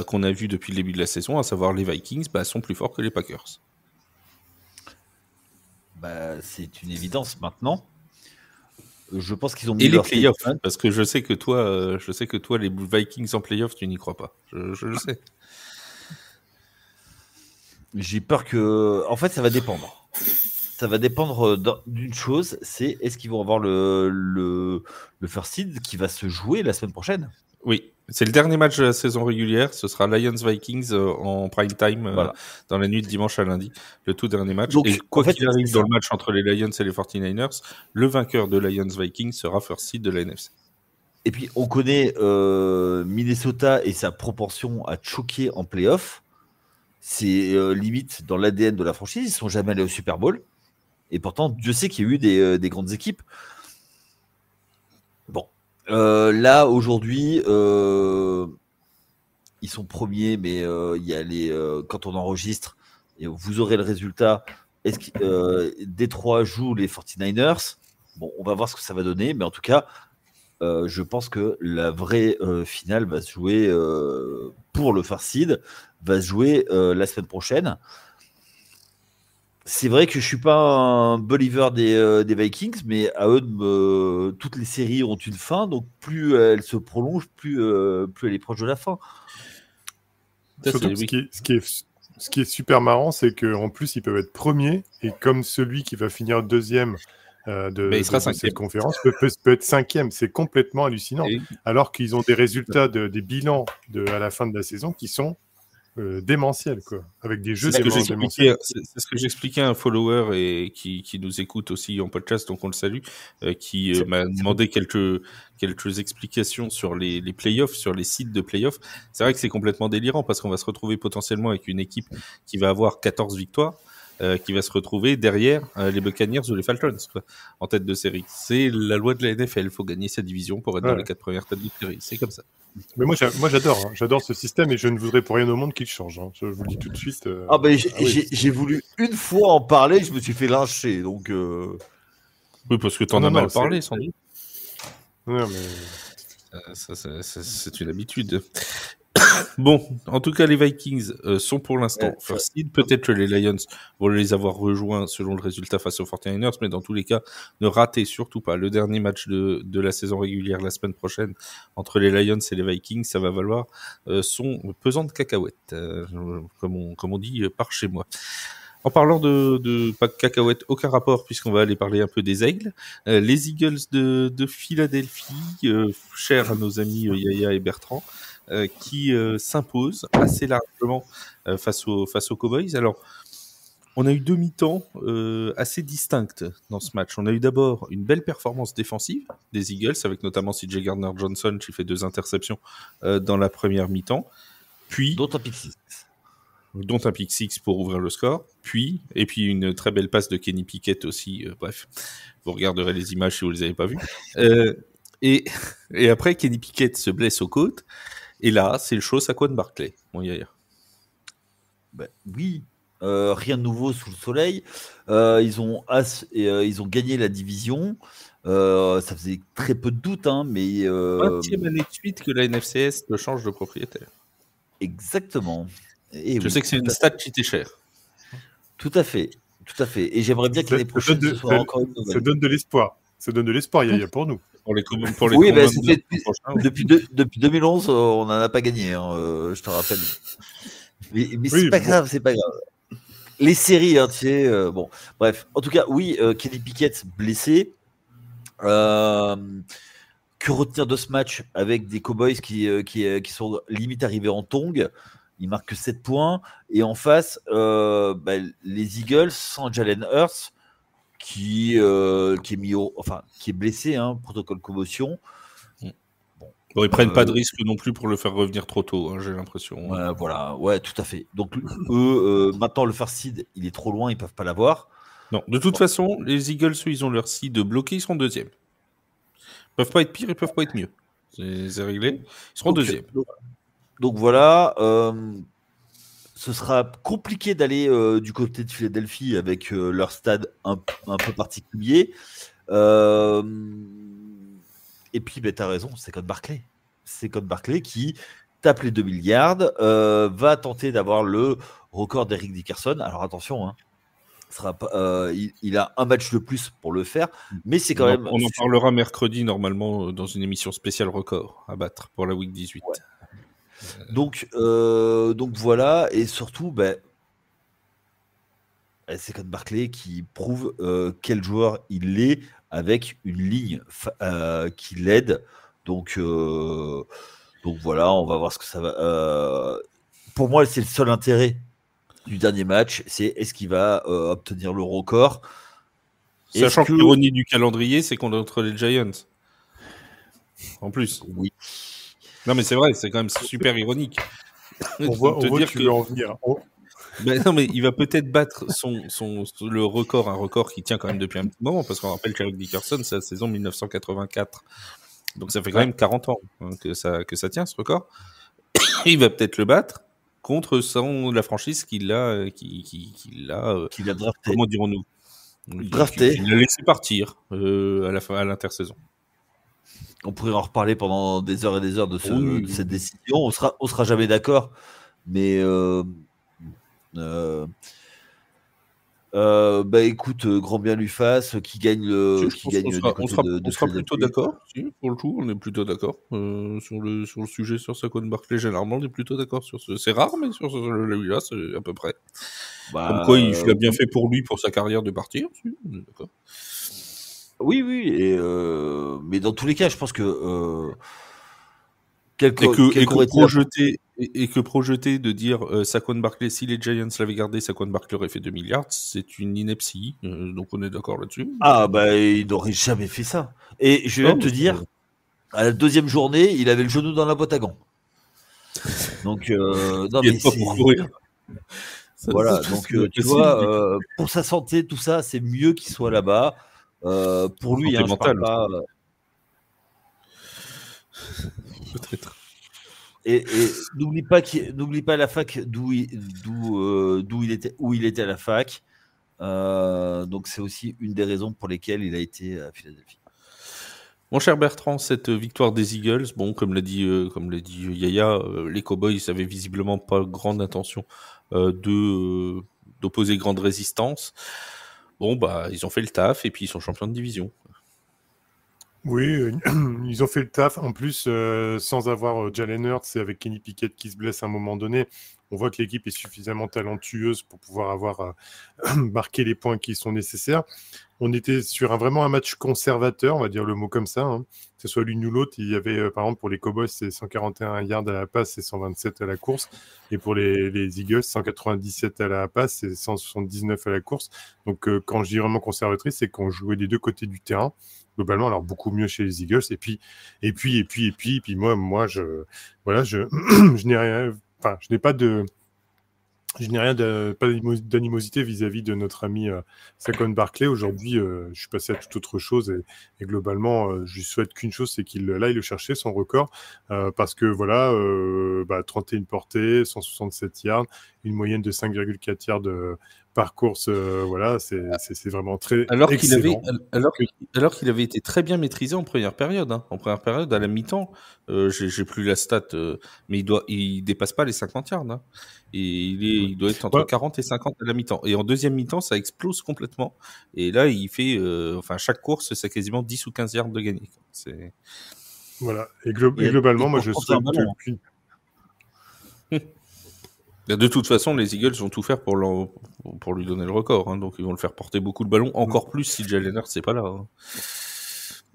qu'on a vu depuis le début de la saison, à savoir les Vikings sont plus forts que les Packers. C'est une évidence maintenant. Je pense qu'ils ont mis les playoffs, parce que je sais que toi, les Vikings en playoffs, tu n'y crois pas. Je le sais. J'ai peur que, en fait, ça va dépendre. Ça va dépendre d'une chose, c'est est-ce qu'ils vont avoir le first seed qui va se jouer la semaine prochaine ? Oui, C'est le dernier match de la saison régulière. Ce sera Lions-Vikings en prime time dans la nuit de dimanche à lundi. Le tout dernier match. Donc, et quoi qu'il arrive dans le match entre les Lions et les 49ers, le vainqueur de Lions-Vikings sera first seed de la NFC. Et puis, on connaît Minnesota et sa propension à choquer en playoff. C'est limite dans l'ADN de la franchise. Ils ne sont jamais allés au Super Bowl. Et pourtant, Dieu sait qu'il y a eu des grandes équipes. Bon. Là, aujourd'hui, ils sont premiers, mais il y a quand on enregistre, et vous aurez le résultat. Est-ce que Détroit joue les 49ers? Bon, on va voir ce que ça va donner. Mais en tout cas, je pense que la vraie finale va se jouer pour le first seed, va se jouer la semaine prochaine. C'est vrai que je ne suis pas un believer des Vikings, mais à eux, toutes les séries ont une fin, donc plus elles se prolongent, plus elle est proche de la fin. Surtout ce qui est super marrant, c'est qu'en plus, ils peuvent être premiers, et comme celui qui va finir deuxième de cette conférence peut être cinquième. C'est complètement hallucinant. Alors qu'ils ont des résultats des bilans à la fin de la saison qui sont démentiel, quoi, avec des jeux démentiels. C'est ce que j'expliquais à un follower et qui nous écoute aussi en podcast, donc on le salue, qui m'a demandé quelques explications sur les playoffs, sur les sites de playoffs. C'est vrai que c'est complètement délirant parce qu'on va se retrouver potentiellement avec une équipe qui va avoir 14 victoires, qui va se retrouver derrière les Buccaneers ou les Falcons, quoi, en tête de série. C'est la loi de la NFL, il faut gagner sa division pour être dans les 4 premières têtes de série. C'est comme ça. Mais moi j'adore, j'adore ce système et je ne voudrais pour rien au monde qu'il change. Je vous le dis tout de suite. J'ai voulu une fois en parler, je me suis fait lyncher. Donc oui, parce que tu en as mal parlé, sans doute. Non, mais c'est une habitude. Bon, en tout cas, les Vikings sont pour l'instant first seed. Peut-être que les Lions vont les avoir rejoints selon le résultat face aux 49ers, mais dans tous les cas, ne ratez surtout pas le dernier match de la saison régulière la semaine prochaine entre les Lions et les Vikings. Ça va valoir son pesant de cacahuètes, comme on dit par chez moi. En parlant de pas de cacahuètes, aucun rapport, puisqu'on va aller parler un peu des Aigles. Les Eagles de Philadelphie, chers à nos amis Yaya et Bertrand, qui s'impose assez largement face aux Cowboys. Alors, on a eu 2 mi-temps assez distinctes dans ce match. On a eu d'abord une belle performance défensive des Eagles, avec notamment CJ Gardner-Johnson qui fait 2 interceptions dans la première mi-temps. Puis, dont un pick six pour ouvrir le score. Et puis une très belle passe de Kenny Pickett aussi. Bref, vous regarderez les images si vous les avez pas vues. Et après, Kenny Pickett se blesse aux côtes. Et là, c'est le show Saquon Barkley, mon Yaya. Oui, rien de nouveau sous le soleil. Ils ont gagné la division. Ça faisait très peu de doute, hein, mais 20e année de suite que la NFCS change de propriétaire. Exactement. Et je sais que c'est une stat qui t'est chère. Tout à fait. Et j'aimerais bien que l'année prochaine ce soit encore une nouvelle. Ça donne de l'espoir. Yaya, pour nous. Pour les oui, depuis 2011, on n'en a pas gagné, hein, je te rappelle. Mais c'est pas grave, c'est pas grave. Les séries, hein, tu sais, bon, bref. En tout cas, oui, Kenny Pickett blessé. Que retenir de ce match avec des Cowboys qui sont limite arrivés en tongue? Ils marquent que 7 points. Et en face, les Eagles sans Jalen Hurts, qui est blessé, hein, protocole commotion. Bon, ils prennent pas de risque non plus pour le faire revenir trop tôt, hein, j'ai l'impression. Voilà, ouais, tout à fait. Donc eux, maintenant le first seed, il est trop loin, ils peuvent pas l'avoir. Non, de toute façon, les Eagles, ils ont leur seed bloqué, ils seront deuxième. Ils peuvent pas être pire, ils peuvent pas être mieux. C'est réglé. Ils seront deuxième. Donc voilà. Ce sera compliqué d'aller du côté de Philadelphie avec leur stade un peu particulier. Et puis, tu as raison, c'est Saquon Barkley. C'est Saquon Barkley qui tape les 2 milliards, va tenter d'avoir le record d'Eric Dickerson. Alors attention, hein, il a un match de plus pour le faire, mais c'est quand même... On en parlera mercredi, normalement, dans une émission spéciale record à battre pour la Week 18. Ouais. Donc voilà, et surtout, c'est Saquon Barkley qui prouve quel joueur il est avec une ligne qui l'aide. Donc Donc voilà, on va voir ce que ça va. Pour moi, c'est le seul intérêt du dernier match, c'est est-ce qu'il va obtenir le record. Sachant que l'ironie du calendrier, c'est qu'on est entre les Giants. En plus. Oui. Non, mais c'est vrai, c'est quand même super ironique. On voit que tu veux en venir. Ben non, mais il va peut-être battre le record, un record qui tient quand même depuis un petit moment, parce qu'on rappelle qu'Eric Dickerson, c'est la saison 1984. Donc ça fait quand même 40 ans que ça tient, ce record. Il va peut-être le battre contre la franchise qu'il a drafté. Comment dirons-nous? Drafté. Il l'a laissé partir à l'intersaison. On pourrait en reparler pendant des heures et des heures de cette décision. On sera jamais d'accord, mais écoute, grand bien lui fasse, qui gagne on sera plutôt d'accord. Si, pour le coup, on est plutôt d'accord sur le sujet sur Saquon Barkley. Généralement, on est plutôt d'accord sur ce. C'est rare, mais sur celui-là, c'est à peu près. Comme quoi, il a bien fait pour lui, pour sa carrière, de partir. Si, on est d'accord. Oui, mais dans tous les cas, je pense que projeter de dire Saquon Barkley, si les Giants l'avaient gardé, Saquon Barkley aurait fait 2 milliards, c'est une ineptie. Donc on est d'accord là-dessus. Ah, il n'aurait jamais fait ça. Et je vais te dire, à la deuxième journée, il avait le genou dans la boîte à gants. Donc, non, mais pas pour courir. Voilà, donc tu vois, pour sa santé, tout ça, c'est mieux qu'il soit là-bas. Pour lui, je parle pas. Peut-être. Et n'oublie pas la fac où il était à la fac. Donc c'est aussi une des raisons pour lesquelles il a été à Philadelphie. Mon cher Bertrand, cette victoire des Eagles, bon, comme l'a dit Yaya, les Cowboys avaient visiblement pas grande intention d'opposer grande résistance. Bon, ils ont fait le taf et puis ils sont champions de division. Oui, ils ont fait le taf. En plus, sans avoir Jalen Hurts et avec Kenny Pickett qui se blesse à un moment donné, on voit que l'équipe est suffisamment talentueuse pour pouvoir avoir marqué les points qui sont nécessaires. On était sur vraiment un match conservateur, on va dire le mot comme ça. Que ce soit l'une ou l'autre, il y avait, par exemple, pour les Cowboys, c'est 141 yards à la passe et 127 à la course. Et pour les Eagles, 197 à la passe et 179 à la course. Donc, quand je dis vraiment conservatrice, c'est qu'on jouait des deux côtés du terrain. Globalement, alors beaucoup mieux chez les Eagles. Et puis moi, je n'ai rien. Enfin, je n'ai pas d'animosité vis-à-vis de notre ami Saquon Barkley. Aujourd'hui, je suis passé à toute autre chose et globalement, je lui souhaite qu'une chose, c'est qu'il aille le chercher, son record, parce que voilà, 31 portées, 167 yards, une moyenne de 5,4 yards par course, voilà, c'est vraiment très excellent. Alors qu'il avait été très bien maîtrisé en première période. En première période, à la mi-temps, j'ai plus la stat, mais il dépasse pas les 50 yards. Et il doit être entre 40 et 50 à la mi-temps. Et en deuxième mi-temps, ça explose complètement. Et là, il fait, chaque course, c'est quasiment 10 ou 15 yards de gagné. Voilà. Et globalement, moi, je souhaite qu'une. De toute façon, les Eagles vont tout faire pour lui donner le record. Donc, ils vont le faire porter beaucoup de ballons. Encore plus si Jalen Hurts n'est pas là.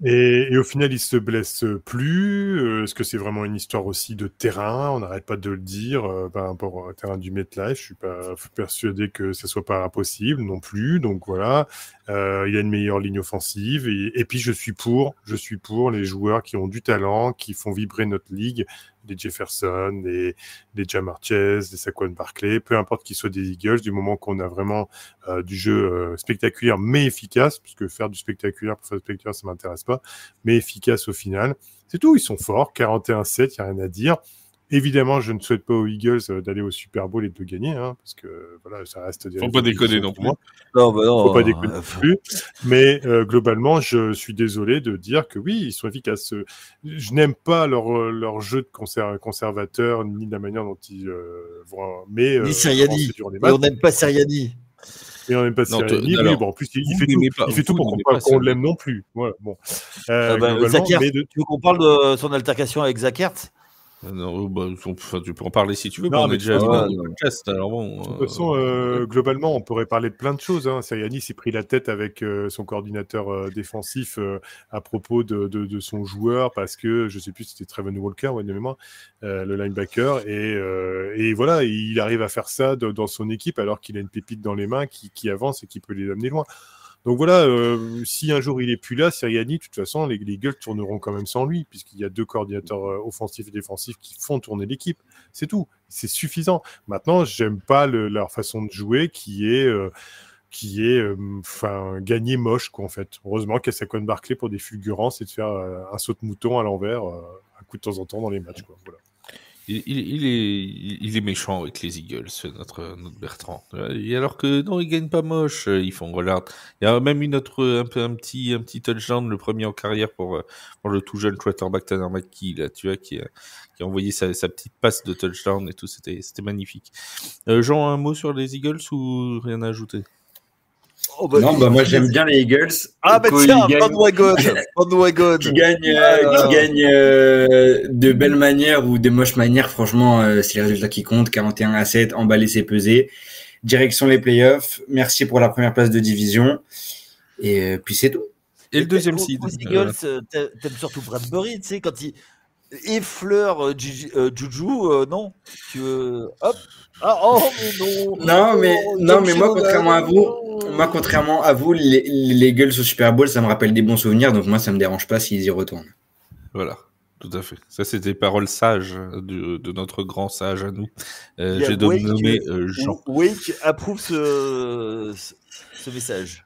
Et au final, il se blesse plus. Est-ce que c'est vraiment une histoire aussi de terrain? On n'arrête pas de le dire par rapport au terrain du MetLife. Je suis pas persuadé que ça soit pas impossible non plus. Donc voilà, il a une meilleure ligne offensive. Et puis je suis pour les joueurs qui ont du talent, qui font vibrer notre ligue. Des Jefferson, des Ja'Marr Chase, des Saquon Barkley, peu importe qu'ils soient des Eagles, du moment qu'on a vraiment du jeu spectaculaire mais efficace, parce que faire du spectaculaire pour faire du spectaculaire, ça m'intéresse pas, mais efficace au final. C'est tout, ils sont forts, 41-7, il n'y a rien à dire. Évidemment, je ne souhaite pas aux Eagles d'aller au Super Bowl et de le gagner, parce que voilà, ça reste des. Faut pas déconner non plus. Non, faut pas déconner non plus. Mais globalement, je suis désolé de dire que oui, ils sont efficaces. Je n'aime pas leur jeu de conservateur ni la manière dont ils vont. Mais ni Sirianni. Et on n'aime pas Sirianni. Et on n'aime pas Sirianni. Oui, bon, en plus, il fait tout pour qu'on l'aime non plus. Voilà, bon. Tu veux qu'on parle de son altercation avec Zach Ertz? Non, tu peux en parler si tu veux, Non, mais on mais est de déjà toute allé façon, dans le podcast. Alors bon, de toute façon, globalement, on pourrait parler de plein de choses. Hein. Sirianni s'est pris la tête avec son coordinateur défensif à propos de son joueur parce que, je ne sais plus si c'était Trevon Walker, ouais, de mémoire, le linebacker. Et voilà, il arrive à faire ça dans son équipe alors qu'il a une pépite dans les mains qui avance et qui peut les amener loin. Donc voilà, si un jour il est plus là, Sirianni, de toute façon, les Eagles tourneront quand même sans lui, puisqu'il y a 2 coordinateurs offensifs et défensifs qui font tourner l'équipe. C'est tout, c'est suffisant. Maintenant, j'aime pas leur façon de jouer qui est gagner moche, quoi, en fait. Heureusement qu'il y a Saquon Barkley pour des fulgurances et de faire un saut de mouton à l'envers un coup de temps en temps dans les matchs, quoi. Voilà. Il est méchant avec les Eagles, notre Bertrand. Et alors que non, il gagne pas moche. Ils font voilà. Il y a même un petit touchdown, le premier en carrière pour le tout jeune quarterback Tanner McKee, là, tu vois, qui a envoyé sa petite passe de touchdown et tout. C'était magnifique. Jean, un mot sur les Eagles ou rien à ajouter? Non, moi j'aime bien les Eagles. Ah bah tiens, bandwagon. Qui gagnent de belles manières ou de moches manières. Franchement, c'est les résultats qui comptent. 41-7, emballé, c'est pesé. Direction les playoffs. Merci pour la première place de division. Et puis c'est tout. Et le deuxième seed. Aux Eagles, t'aimes surtout Bradbury, tu sais, quand il effleure Juju, non? Hop. Ah, oh, mais non. Non, mais moi, contrairement à vous, les Eagles au Super Bowl, ça me rappelle des bons souvenirs. Donc moi, ça me dérange pas s'ils y retournent. Voilà. Tout à fait. Ça, c'est des paroles sages de notre grand sage à nous. J'ai nommé Jean. Wake approuve ce message.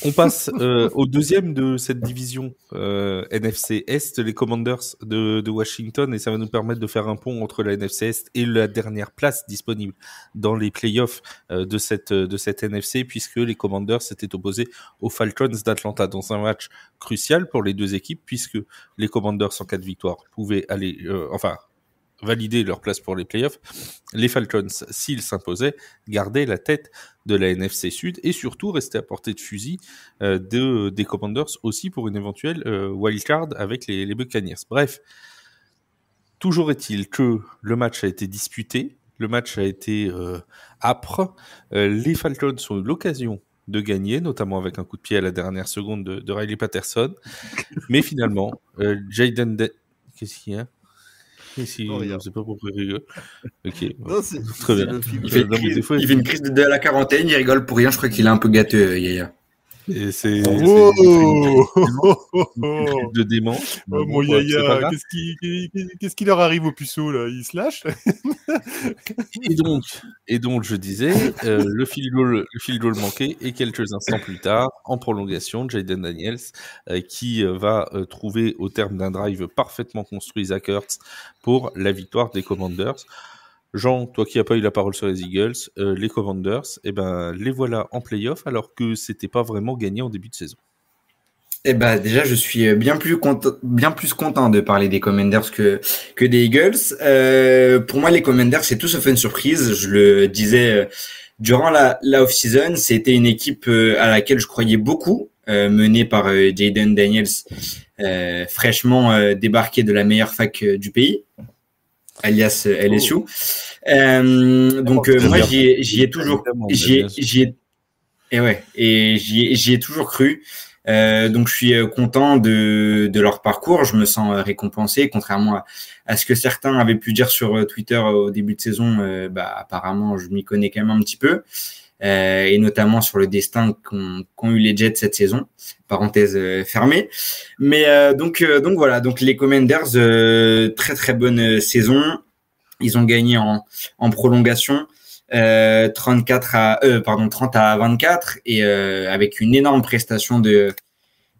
On passe au deuxième de cette division NFC Est, les Commanders de Washington, et ça va nous permettre de faire un pont entre la NFC Est et la dernière place disponible dans les playoffs de cette NFC, puisque les Commanders s'étaient opposés aux Falcons d'Atlanta dans un match crucial pour les deux équipes, puisque les Commanders en cas de victoire pouvaient aller, valider leur place pour les playoffs. Les Falcons, s'ils s'imposaient, gardaient la tête de la NFC Sud et surtout restaient à portée de fusil des Commanders aussi pour une éventuelle wildcard avec les Buccaneers. Bref, toujours est-il que le match a été disputé, le match a été âpre. Les Falcons ont eu l'occasion de gagner, notamment avec un coup de pied à la dernière seconde de Riley Patterson. Mais finalement, Qu'est-ce qu'il y a? Si, je sais pas pourquoi il rigole. Ok, non, très bien. Il fait une crise de la quarantaine, il rigole pour rien, je crois qu'il est un peu gâteux, Yaya. Et c'est de démence. Oh mon Yaya, qu'est-ce qui leur arrive aux puceaux là? Ils se lâchent? Et donc, je disais, le field goal manqué, et quelques instants plus tard, en prolongation, Jayden Daniels qui va trouver au terme d'un drive parfaitement construit Zach Ertz pour la victoire des Commanders. Jean, toi qui n'as pas eu la parole sur les Eagles, les Commanders, les voilà en play-off alors que c'était pas vraiment gagné en début de saison. Déjà, je suis bien plus content de parler des Commanders que des Eagles. Pour moi, les Commanders, c'est tout sauf une surprise. Je le disais durant la off-season, c'était une équipe à laquelle je croyais beaucoup, menée par Jayden Daniels, fraîchement débarqué de la meilleure fac du pays, alias LSU. Donc moi, j'y ai toujours cru. Donc je suis content de leur parcours, je me sens récompensé, contrairement à ce que certains avaient pu dire sur Twitter au début de saison. Apparemment je m'y connais quand même un petit peu, et notamment sur le destin qu'ont eu les Jets cette saison, parenthèse fermée. Mais donc voilà, donc les Commanders, très très bonne saison, ils ont gagné en prolongation 30 à 24, et avec une énorme prestation de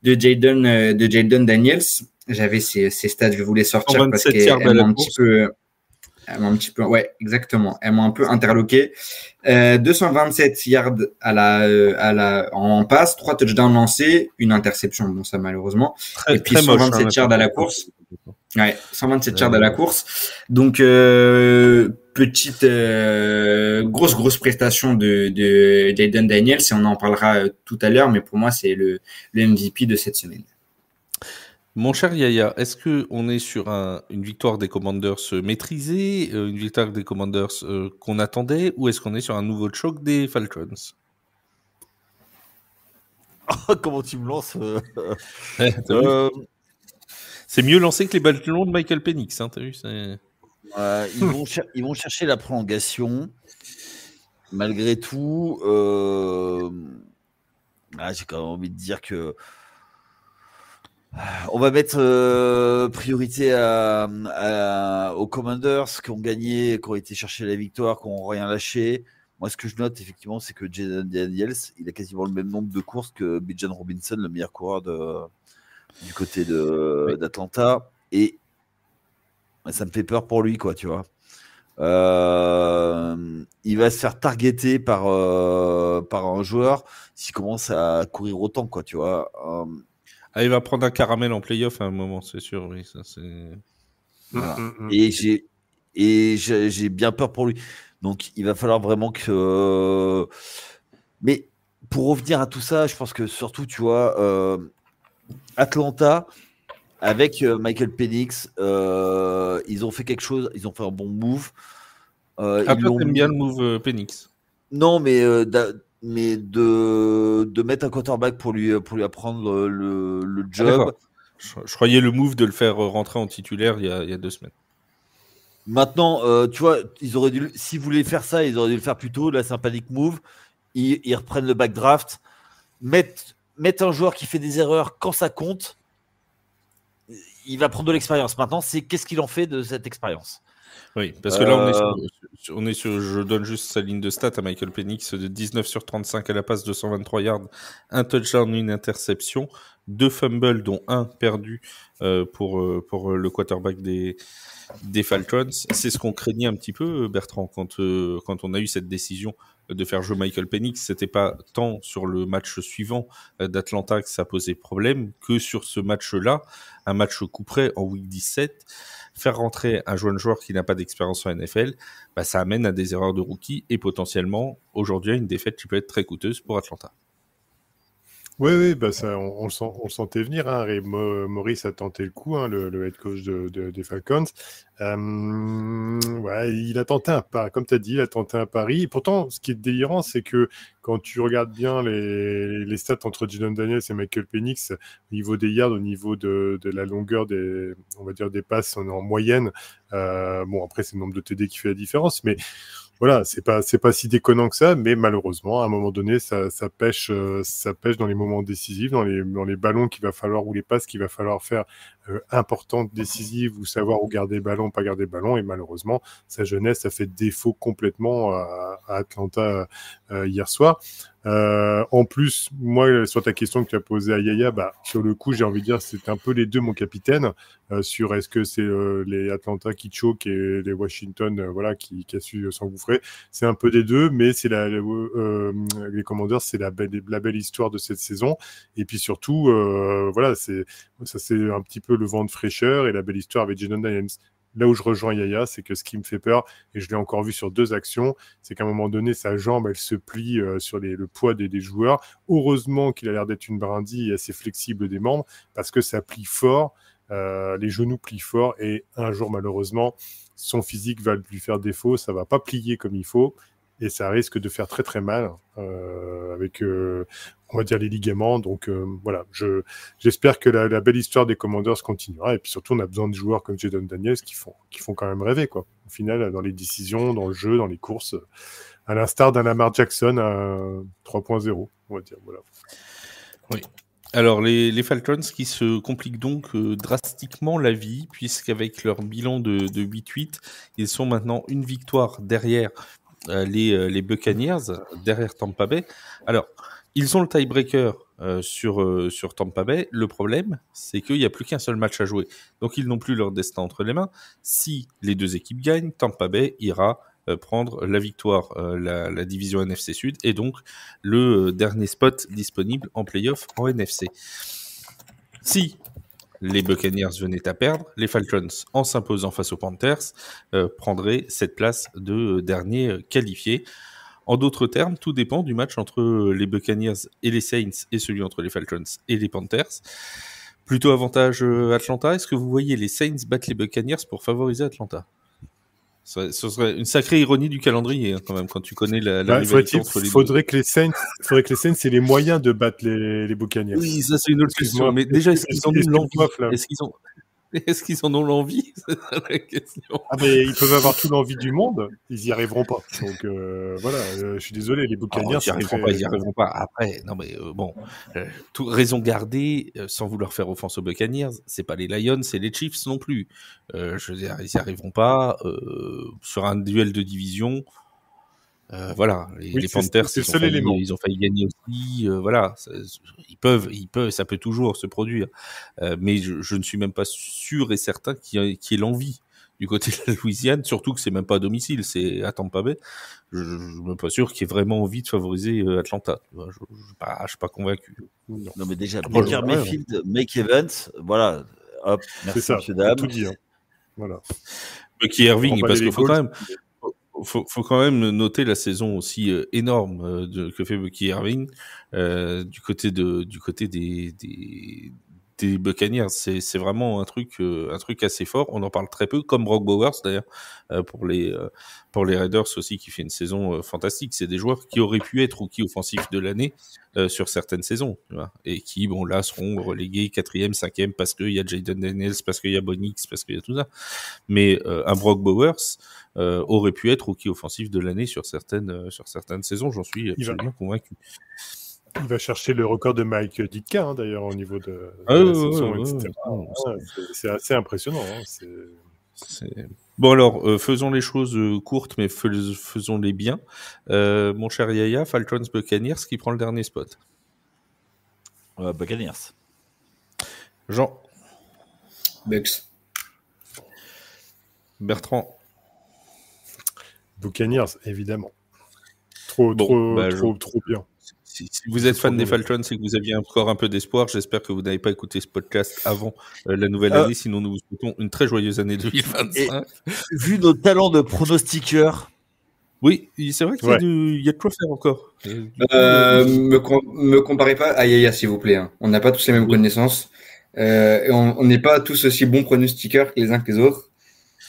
Jayden Daniels. J'avais ces stats, je vais vous les sortir parce qu'elles m'ont un petit peu, ouais, exactement, elles m'ont un peu interloqué. 227 yards en passe, 3 touchdowns lancés, une interception, bon ça malheureusement, et puis 127 yards à la course. Ouais, 127 yards à la course. Donc petite grosse prestation de Jayden Daniels, et on en parlera tout à l'heure, mais pour moi c'est le MVP de cette semaine. Mon cher Yaya, est-ce qu'on est sur une victoire des Commanders maîtrisée, une victoire des Commanders qu'on attendait, ou est-ce qu'on est sur un nouveau choc des Falcons? Comment tu me lances T'as vu c'est mieux lancé que les ballons de Michael Penix, hein, t'as vu ils vont chercher la prolongation. Malgré tout, j'ai quand même envie de dire que on va mettre priorité aux Commanders qui ont gagné, qui ont été chercher la victoire, qui n'ont rien lâché. Moi, ce que je note, effectivement, c'est que Jaden Daniels, il a quasiment le même nombre de courses que Bijan Robinson, le meilleur coureur du côté d'Atlanta. Et ça me fait peur pour lui, quoi, tu vois. Il va se faire targeter par un joueur s'il commence à courir autant, quoi, tu vois. Il va prendre un caramel en playoff à un moment, c'est sûr. Oui, ça c'est. Voilà. Et j'ai bien peur pour lui. Donc il va falloir vraiment que. Mais pour revenir à tout ça, je pense que surtout, tu vois, Atlanta. Avec Michael Penix, ils ont fait quelque chose, ils ont fait un bon move. Toi, t'aimes bien le move Penix? Non, mais de mettre un quarterback pour lui apprendre le job. Je croyais le move de le faire rentrer en titulaire il y a 2 semaines. Maintenant, tu vois, s'ils voulaient faire ça, ils auraient dû le faire plus tôt. Là, c'est un panic move. Ils reprennent le backdraft. Mettre un joueur qui fait des erreurs quand ça compte. Il va prendre de l'expérience. Maintenant, c'est qu'est-ce qu'il en fait de cette expérience? Oui, parce que là, on est sur, je donne juste sa ligne de stats à Michael Penix, de 19 sur 35 à la passe, 223 yards, un touchdown, une interception, 2 fumbles, dont un perdu pour le quarterback des Falcons. C'est ce qu'on craignait un petit peu, Bertrand, quand on a eu cette décision de faire jouer Michael Penix. C'était pas tant sur le match suivant d'Atlanta que ça posait problème, que sur ce match-là, un match coup près en week 17. Faire rentrer un jeune joueur qui n'a pas d'expérience en NFL, ça amène à des erreurs de rookie et potentiellement, aujourd'hui, à une défaite qui peut être très coûteuse pour Atlanta. Oui, ça, on le sentait venir. Hein. Ray Morris a tenté le coup, hein, le head coach des Falcons. Il a tenté un pari, comme tu as dit, il a tenté un pari. Et pourtant, ce qui est délirant, c'est que quand tu regardes bien les stats entre Jaden Daniels et Michael Penix, au niveau des yards, au niveau de la longueur des passes en moyenne, après, c'est le nombre de TD qui fait la différence, mais voilà, c'est pas si déconnant que ça, mais malheureusement, à un moment donné, ça pêche dans les moments décisifs, dans les ballons qu'il va falloir, ou les passes qu'il va falloir faire importantes, décisives, ou savoir où garder le ballon, pas garder le ballon, et malheureusement, sa jeunesse a fait défaut complètement à Atlanta hier soir. En plus, moi, sur ta question que tu as posée à Yaya, sur le coup, j'ai envie de dire, c'est un peu les deux, mon capitaine, sur est-ce que c'est les Atlanta qui choke et les Washington, qui a su s'engouffrer. C'est un peu des deux, mais c'est les Commanders, c'est la belle histoire de cette saison. Et puis surtout, c'est un petit peu le vent de fraîcheur et la belle histoire avec Jaden Daniels. Là où je rejoins Yaya, c'est que ce qui me fait peur, et je l'ai encore vu sur 2 actions, c'est qu'à un moment donné, sa jambe, elle se plie sur le poids des joueurs. Heureusement qu'il a l'air d'être une brindille assez flexible des membres, parce que ça plie fort, les genoux plient fort, et un jour, malheureusement, son physique va lui faire défaut, ça va pas plier comme il faut, et ça risque de faire très très mal avec on va dire les ligaments. Donc j'espère que la belle histoire des Commanders continuera, et puis surtout on a besoin de joueurs comme Jaden Daniels qui font quand même rêver, quoi. Au final, dans les décisions, dans le jeu, dans les courses, à l'instar d'un Lamar Jackson 3.0, on va dire. Voilà. Oui. Alors, les Falcons qui se compliquent donc drastiquement la vie, puisqu'avec leur bilan de 8-8, ils sont maintenant une victoire derrière les Buccaneers, derrière Tampa Bay. Alors, ils ont le tiebreaker sur Tampa Bay. Le problème, c'est qu'il n'y a plus qu'un seul match à jouer. Donc, ils n'ont plus leur destin entre les mains. Si les deux équipes gagnent, Tampa Bay ira prendre la victoire, la division NFC Sud, et donc le dernier spot disponible en playoff en NFC. Si les Buccaneers venaient à perdre, les Falcons, en s'imposant face aux Panthers, prendraient cette place de dernier qualifié. En d'autres termes, tout dépend du match entre les Buccaneers et les Saints, et celui entre les Falcons et les Panthers. Plutôt avantage Atlanta. Est-ce que vous voyez les Saints battre les Buccaneers pour favoriser Atlanta? Ce serait une sacrée ironie du calendrier, quand même, quand tu connais la rivalité entre les deux. Faudrait que les Saints aient les moyens de battre les Buccaneers. Oui, ça c'est une autre question. Mais déjà, est-ce qu'ils en ont l'envie? Est-ce qu'ils en ont l'envie? C'est ça la question. Ah, mais ils peuvent avoir toute l'envie du monde, ils y arriveront pas. Donc voilà, je suis désolé, les Buccaneers. Ils y arriveront pas. Après, non mais raison gardée, sans vouloir faire offense aux Buccaneers, c'est pas les Lions, c'est les Chiefs non plus. Je veux dire, ils y arriveront pas sur un duel de division. Voilà, les Panthers, ils ont failli gagner aussi. Voilà, ils peuvent, ça peut toujours se produire. Mais je ne suis même pas sûr et certain qu'il y ait l'envie du côté de la Louisiane, surtout que c'est même pas à domicile, c'est à Tampa Bay. Je ne suis pas sûr qu'il y ait vraiment envie de favoriser Atlanta. Je suis pas convaincu. Non, mais déjà, Baker Mayfield, Mike Evans, voilà. Hop, merci, c'est ça, monsieur dame. Tout dit. Hein. Voilà. Bucky Irving, parce qu'il faut quand même noter la saison aussi énorme que fait Bucky Irving du côté des Buccaneers. C'est vraiment un truc assez fort. On en parle très peu, comme Brock Bowers d'ailleurs pour les Raiders aussi, qui fait une saison fantastique. C'est des joueurs qui auraient pu être rookie offensif de l'année sur certaines saisons, tu vois, et qui là seront relégués 4e, 5e parce qu'il y a Jayden Daniels, parce qu'il y a Bonix, parce qu'il y a tout ça. Mais un Brock Bowers aurait pu être rookie offensif de l'année sur certaines saisons, j'en suis absolument convaincu. Il va chercher le record de Mike Ditka, d'ailleurs, au niveau de la saison, etc. C'est assez impressionnant. Bon alors, faisons les choses courtes, mais faisons-les bien. Mon cher Yaya, Falcons Buccaneers, qui prend le dernier spot? Buccaneers. Jean. Bucks. Bertrand. Buccaneers, évidemment. Trop bien. Si vous êtes fan des Falcons et que vous aviez encore un peu d'espoir, j'espère que vous n'avez pas écouté ce podcast avant la nouvelle année, sinon nous vous souhaitons une très joyeuse année 2025. Et, vu nos talents de pronostiqueurs. Oui, c'est vrai qu'il y a de quoi faire encore. Me comparez pas à Yaya, s'il vous plaît. Hein. On n'a pas tous les mêmes connaissances. Et on n'est pas tous aussi bons pronostiqueurs que les uns que les autres.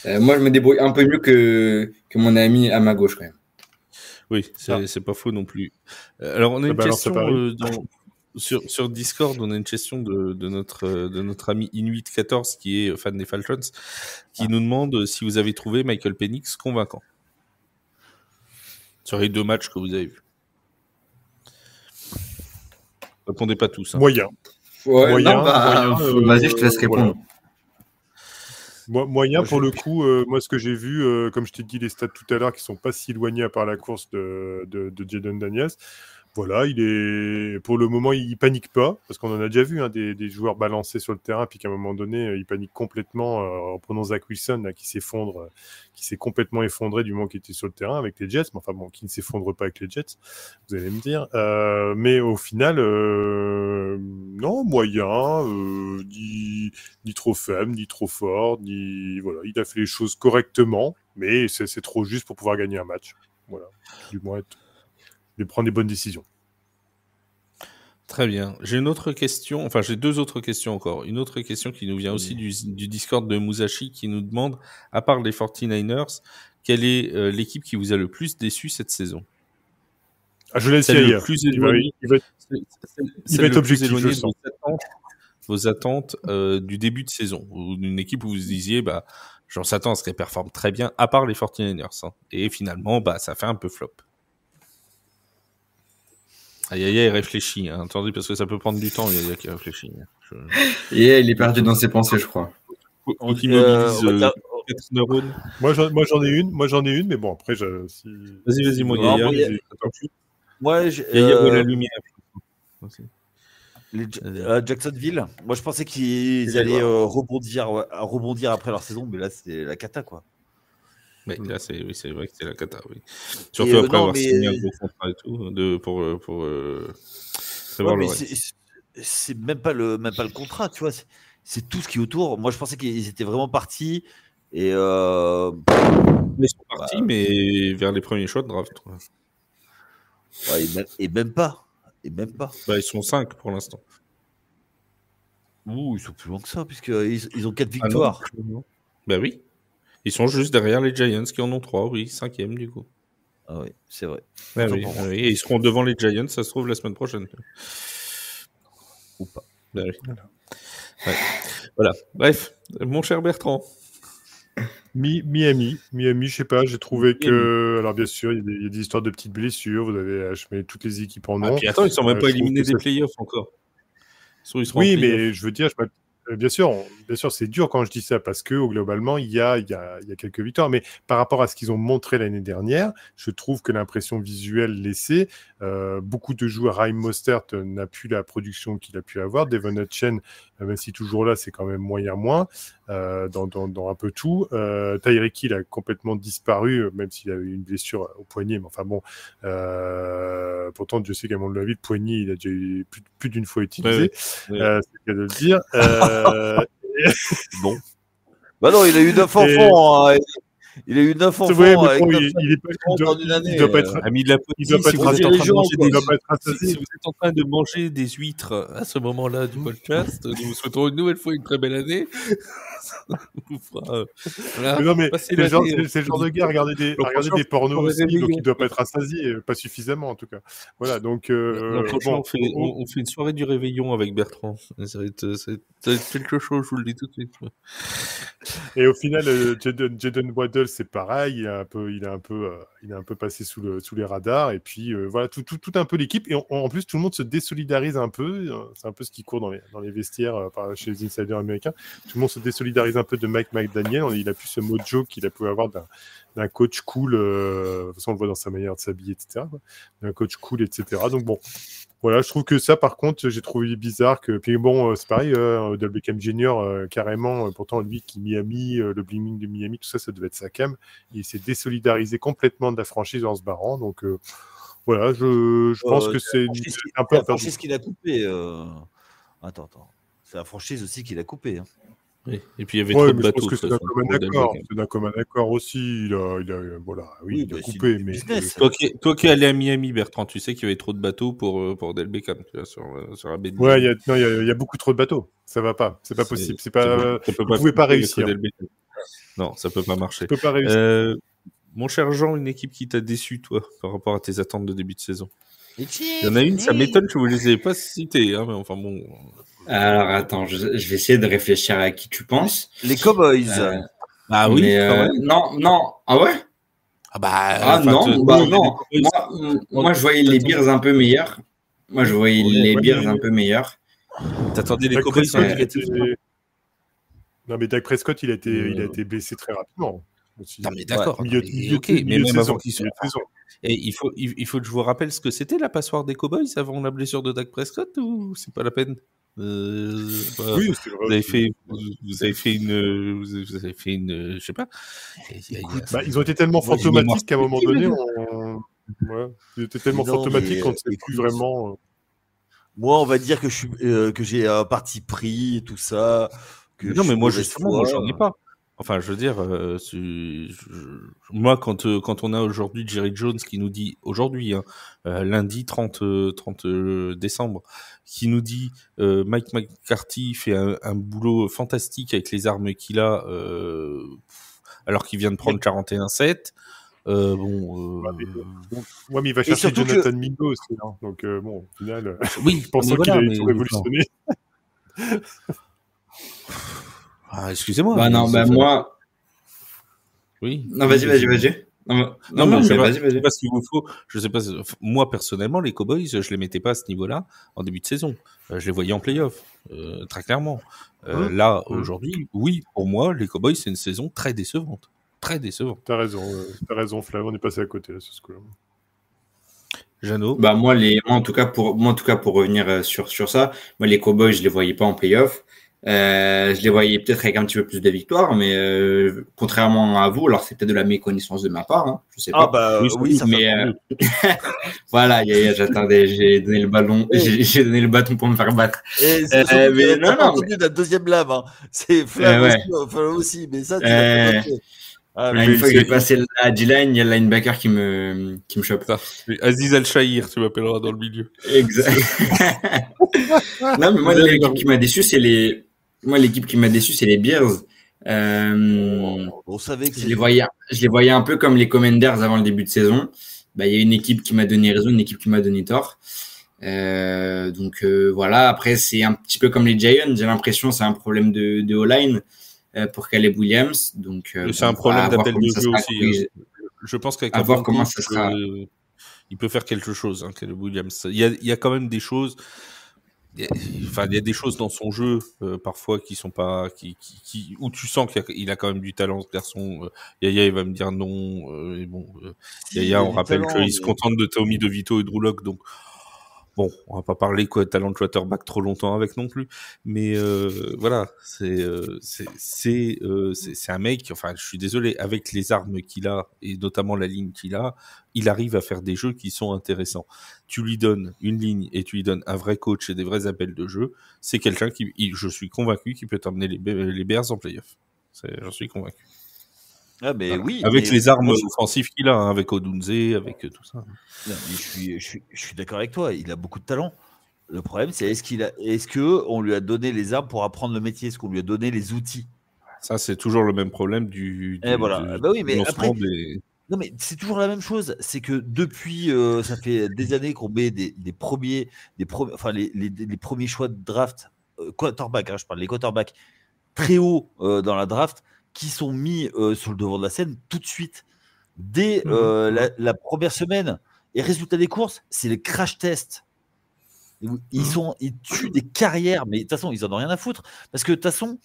Moi, je me débrouille un peu mieux que mon ami à ma gauche, quand même. Oui, c'est pas faux non plus. Alors, on a une question sur Discord, on a une question de notre ami Inuit14 qui est fan des Falcons, qui nous demande si vous avez trouvé Michael Penix convaincant sur les 2 matchs que vous avez vus. Répondez pas tous. Hein. Moyen. Moyen. Vas-y, je te laisse répondre. Voilà. Moyen, pour le coup, moi, ce que j'ai vu, comme je t'ai dit, les stats tout à l'heure, qui sont pas si éloignés à part la course de Jayden Daniels. Voilà, pour le moment, il panique pas, parce qu'on en a déjà vu des joueurs balancés sur le terrain, puis qu'à un moment donné, il panique complètement en prenant Zach Wilson, là, qui s'est complètement effondré du moment qu'il était sur le terrain avec les Jets, mais enfin bon, qui ne s'effondre pas avec les Jets, vous allez me dire. Mais au final, non, moyen, ni trop faible, ni trop fort, voilà, il a fait les choses correctement, mais c'est trop juste pour pouvoir gagner un match. Voilà, du moins de prendre des bonnes décisions. Très bien. J'ai une autre question, enfin j'ai 2 autres questions encore. Une autre question qui nous vient aussi du Discord de Musashi, qui nous demande, à part les 49ers, quelle est l'équipe qui vous a le plus déçu cette saison? Je l'ai essayé. Le plus éloigné, il va être objectif, je sens. Vos attentes du début de saison, ou d'une équipe où vous disiez, j'en s'attends à ce qu'elle performe très bien, à part les 49ers. Hein. Et finalement, ça fait un peu flop. Yaya, il réfléchit, hein. Attendez, parce que ça peut prendre du temps, Yaya qui réfléchit. Il est perdu dans ses pensées, je crois. On immobilise 4 neurones. Moi, j'en ai une, mais bon, après, Vas-y, mon Yaya. Yaya voit la lumière. Jacksonville, moi je pensais qu'ils allaient rebondir après leur saison, mais là c'est la cata, quoi. Mais là, c'est vrai que c'est la cata, oui. Surtout après avoir signé un gros contrat et tout, pour c'est même pas le contrat, tu vois. C'est tout ce qui est autour. Moi, je pensais qu'ils étaient vraiment partis. Et ils sont partis, mais vers les premiers choix de draft. Ouais, et même pas. Ils sont 5 pour l'instant. Ouh, ils sont plus loin que ça, puisqu'ils ont 4 victoires. Non. Bah oui. Ils sont juste derrière les Giants qui en ont 3, oui, 5e du coup. Ah oui, c'est vrai. Ah oui, oui. Et ils seront devant les Giants, ça se trouve, la semaine prochaine. Ou pas. Bah oui. Voilà. Bref, mon cher Bertrand. Miami, je sais pas, j'ai trouvé que... Alors bien sûr, il y a des histoires de petites blessures, vous avez achevé toutes les équipes en ont. Puis attends, ils sont même pas éliminés des playoffs encore. Ils seront oui, mais je veux dire, bien sûr, c'est dur quand je dis ça parce que globalement, il y a quelques victoires. Mais par rapport à ce qu'ils ont montré l'année dernière, je trouve que l'impression visuelle laissée, beaucoup de joueurs, Raheem Mostert n'a plus la production qu'il a pu avoir. Devon Hutchen, même si toujours là, c'est quand même moins dans un peu tout. Tyreek Hill a complètement disparu, même s'il a eu une blessure au poignet. Mais enfin bon, pourtant, Dieu sait qu'à mon avis, le poignet, il a déjà eu plus d'une fois utilisé. Oui. C'est le cas de le dire. Bon. Bah non, il a eu 9 enfants. Hein. Il a eu 9 enfants. Ouais, avec bon, 9 il doit pas être. Ami de la Il doit pas être si vous êtes en train de manger des huîtres à ce moment-là du podcast, nous vous souhaitons une nouvelle fois une très belle année. Voilà, non, mais c'est le genre de gars à regarder des pornos aussi, donc il doit pas être rassasié, pas suffisamment en tout cas. Voilà, donc on fait une soirée du réveillon avec Bertrand. Ça va être quelque chose, je vous le dis tout de suite. Et au final, Jaden Waddle, c'est pareil, il a un peu passé sous les radars, et puis voilà, tout un peu l'équipe, et en plus tout le monde se désolidarise un peu, c'est un peu ce qui court dans les vestiaires chez les insiders américains, tout le monde se désolidarise un peu de Mike McDaniel, il a plus ce mojo qu'il a pu avoir d'un coach cool, de toute façon on le voit dans sa manière de s'habiller, etc., d'un coach cool, etc., donc bon, voilà, je trouve que ça, par contre, j'ai trouvé bizarre que. Puis bon, c'est pareil, Odell Beckham Jr., carrément, pourtant, lui qui Miami, le bling de Miami, tout ça, ça devait être sa cam. Il s'est désolidarisé complètement de la franchise en se barrant. Donc, voilà, je pense que c'est un peu. La franchise qu'il a coupé. Attends. C'est la franchise aussi qu'il a coupé. Hein. Oui. Et puis il y avait trop de bateaux. Je pense que c'est d'un commun accord aussi. Il a coupé. Mais toi qui es allé à Miami, Bertrand, tu sais qu'il y avait trop de bateaux pour Odell Beckham sur la baie de Miami. Ouais, il y a beaucoup trop de bateaux. Ça va pas. C'est pas possible. Vous pouvez pas réussir. Non, ça peut pas marcher. Tu peux pas réussir. Mon cher Jean, une équipe qui t'a déçu, toi, par rapport à tes attentes de début de saison. Il y en a une, ça m'étonne que vous les ayez pas citées, hein, mais enfin bon. Alors attends, je vais essayer de réfléchir à qui tu penses. Les Cowboys. Ah oui. Non. Ah ouais. Non. Moi je voyais les Bears un peu meilleurs. T'attendais les Cowboys négatifs. Non, mais Dak Prescott, il a été blessé très rapidement. Aussi. Non, mais d'accord. Mais même avant qu'il soit. Et il faut que je vous rappelle ce que c'était la passoire des Cowboys avant la blessure de Dak Prescott, ou c'est pas la peine? Oui, c'est vrai. Vous avez fait une, je sais pas. Ils ont été tellement fantomatiques qu'à un moment donné, ils étaient tellement fantomatiques qu'on ne sait plus vraiment. Moi, on va dire que j'ai un parti pris et tout ça. Non, mais moi justement, j'en ai pas. Enfin, je veux dire, moi, quand on a aujourd'hui Jerry Jones qui nous dit, aujourd'hui, lundi 30 décembre, qui nous dit Mike McCarthy fait un boulot fantastique avec les armes qu'il a, alors qu'il vient de prendre 41-7. mais il va chercher Jonathan Mingo aussi, hein. Donc au final, oui, je pense qu'il a tout révolutionné. Ah, excusez-moi. Moi. Oui. Non, vas-y. Non, vas-y. Parce qu'il vous faut. Je sais pas. Moi personnellement, les Cowboys, je les mettais pas à ce niveau-là en début de saison. Je les voyais en play-off, très clairement. Aujourd'hui, oui, pour moi, les Cowboys, c'est une saison très décevante. Très décevante. T'as raison, Flav. On est passé à côté là, sur ce coup-là. Jeannot. Moi, en tout cas, pour revenir sur ça, moi, les Cowboys, je les voyais pas en play-off. Je les voyais peut-être avec un petit peu plus de victoires, mais contrairement à vous, alors c'est peut-être de la méconnaissance de ma part, hein, je sais pas. Oui, ça mais voilà, j'attendais, j'ai donné le bâton pour me faire battre. Mais non, entendu la deuxième lame, hein. C'est Flav aussi, mais ça, tu l'as pas noté. Une fois que j'ai passé la D-line, il y a le linebacker qui me chope. Ça. Aziz Al-Shahir, tu m'appelleras dans le milieu. Exact. Non, mais moi, l'équipe qui m'a déçu, c'est les Bears. On savait que je les voyais un peu comme les Commanders avant le début de saison. Il y a une équipe qui m'a donné raison, une équipe qui m'a donné tort. Donc voilà. Après, c'est un petit peu comme les Giants. J'ai l'impression c'est un problème de O-line pour Caleb Williams. Donc c'est un problème d'appel de jeu aussi. Je pense qu'avec à voir comment ça sera. Il peut faire quelque chose, hein, Caleb Williams. Il y a quand même des choses. Il y a des choses dans son jeu parfois qui sont pas, où tu sens qu'il a quand même du talent, ce garçon. Yaya, il va me dire non. Et bon, Yaya, on rappelle qu'il se contente de Tommy DeVito et Drew Lock, donc. Bon, on va pas parler talent de quarterback trop longtemps avec non plus, mais voilà, c'est un mec. Enfin, je suis désolé, avec les armes qu'il a et notamment la ligne qu'il a, il arrive à faire des jeux qui sont intéressants. Tu lui donnes une ligne et tu lui donnes un vrai coach et des vrais appels de jeu. C'est quelqu'un je suis convaincu, qui peut t'emmener les Bears en playoff. J'en suis convaincu. Ah mais voilà. Oui, avec les armes offensives qu'il a, hein, avec Odunze, avec tout ça. Non, mais je suis d'accord avec toi. Il a beaucoup de talent. Le problème, c'est est-ce que on lui a donné les armes pour apprendre le métier? Est-ce qu'on lui a donné les outils? Ça, c'est toujours le même problème voilà. Oui, mais après, non, mais c'est toujours la même chose. C'est que depuis, ça fait des années qu'on met les premiers choix de draft quarterback. Hein, je parle des quarterbacks très haut dans la draft, qui sont mis sur le devant de la scène tout de suite, dès la première semaine. Et résultat des courses, c'est les crash tests. Ils tuent des carrières, mais de toute façon, ils en ont rien à foutre. Parce que de toute façon,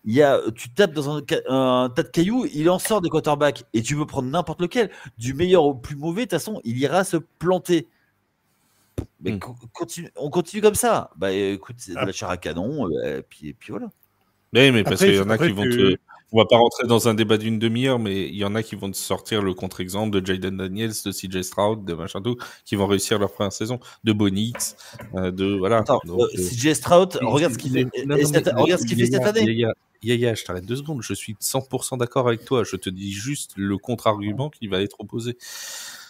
tu tapes dans un tas de cailloux, il en sort des quarterbacks. Et tu veux prendre n'importe lequel, du meilleur au plus mauvais, de toute façon, il ira se planter. Mais on continue comme ça. Écoute, c'est de la chair à canon, puis voilà. Mais parce qu'il y en a qui vont on va pas rentrer dans un débat d'une demi-heure, mais il y en a qui vont te sortir le contre-exemple de Jayden Daniels, de CJ Stroud, de machin tout, qui vont réussir leur première saison, de Bonix, voilà. Attends, CJ Stroud, regarde ce qu'il fait. Regarde ce qu'il fait cette année. Yaya, je t'arrête 2 secondes. Je suis 100% d'accord avec toi. Je te dis juste le contre-argument qui va être opposé.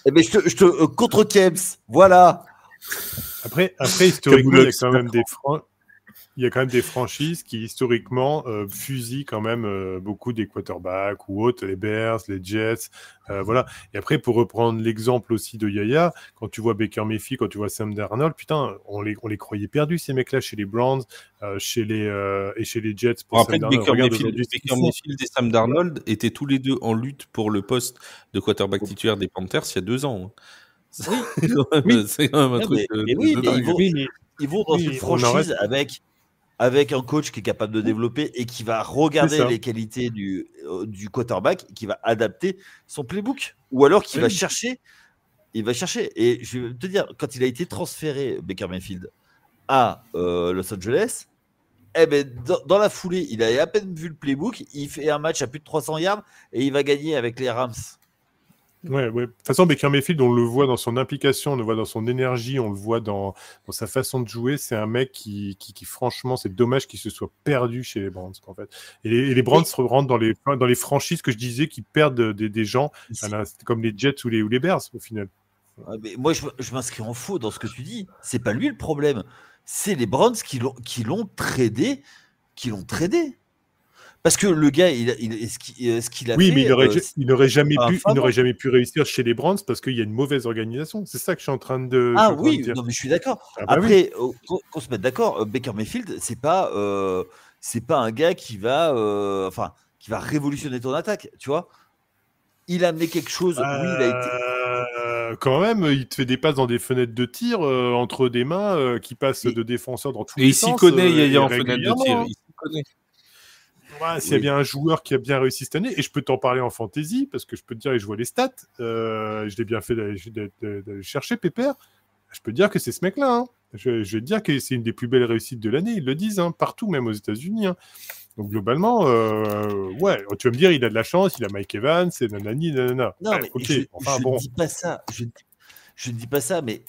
Eh ben, je te contre Kebs. Voilà. Après, historiquement, il y a quand même il y a quand même des franchises qui, historiquement, fusillent quand même beaucoup des quarterbacks ou autres, les Bears, les Jets, voilà. Et après, pour reprendre l'exemple aussi de Yaya, quand tu vois Baker Mayfield, quand tu vois Sam Darnold, putain, on les croyait perdus, ces mecs-là, chez les Browns, chez les Jets. Pour Sam Darnold. Baker Mayfield et Sam Darnold étaient tous les deux en lutte pour le poste de quarterback titulaire des Panthers il y a 2 ans. Oui. C'est quand même un truc. Ils vont dans une franchise avec un coach qui est capable de développer et qui va regarder les qualités du quarterback, qui va adapter son playbook, ou alors qui va chercher. Il va chercher. Et je vais te dire, quand il a été transféré, Baker Mayfield, à Los Angeles, dans la foulée, il avait à peine vu le playbook, il fait un match à plus de 300 yards et il va gagner avec les Rams. Ouais. De toute façon, Baker Mayfield, on le voit dans son implication, on le voit dans son énergie, on le voit dans sa façon de jouer. C'est un mec qui franchement, c'est dommage qu'il se soit perdu chez les Browns, en fait. Et les Browns rentrent dans les franchises que je disais qui perdent des gens, comme les Jets ou les Bears, au final. Mais moi, je m'inscris en faux dans ce que tu dis. C'est pas lui le problème. C'est les Browns qui l'ont tradé. Parce que le gars, ce qu'il a fait... Oui, mais il n'aurait jamais pu réussir chez les Browns parce qu'il y a une mauvaise organisation. C'est ça que je suis en train de dire. Non, mais je suis d'accord. Après, qu'on se mette d'accord, Baker Mayfield, c'est pas un gars qui va révolutionner ton attaque, tu vois. Il a amené quelque chose. Oui, il a été... Quand même, il te fait des passes dans des fenêtres de tir entre des mains qui passent de défenseurs dans tous les sens. Et il s'y connaît, il y a en fenêtre de tir. Il s'y connaît. Ouais, s'il y a bien un joueur qui a bien réussi cette année, et je peux t'en parler en fantasy, parce que je peux te dire, et je vois les stats, je l'ai bien fait d'aller chercher, Pépère, je peux te dire que c'est ce mec-là. Hein. Je vais te dire que c'est une des plus belles réussites de l'année, ils le disent, hein, partout, même aux États-Unis. Hein. Donc globalement, tu vas me dire, il a de la chance, il a Mike Evans, c'est nanani, nanana. Non, mais okay. Je ne dis pas ça, je ne dis pas ça, mais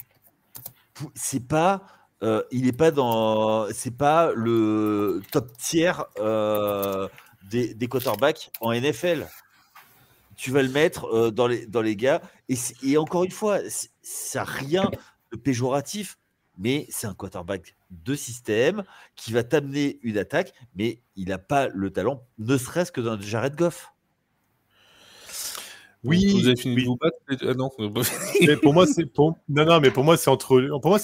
c'est pas... il n'est pas c'est pas le top tiers des quarterbacks en NFL. tu vas le mettre dans les gars. Et encore une fois, ça n'a rien de péjoratif, mais c'est un quarterback de système qui va t'amener une attaque, mais il n'a pas le talent, ne serait-ce que d'un Jared Goff. Oui, vous avez fini de vous battre. Non. Mais pour moi, mais pour moi, c'est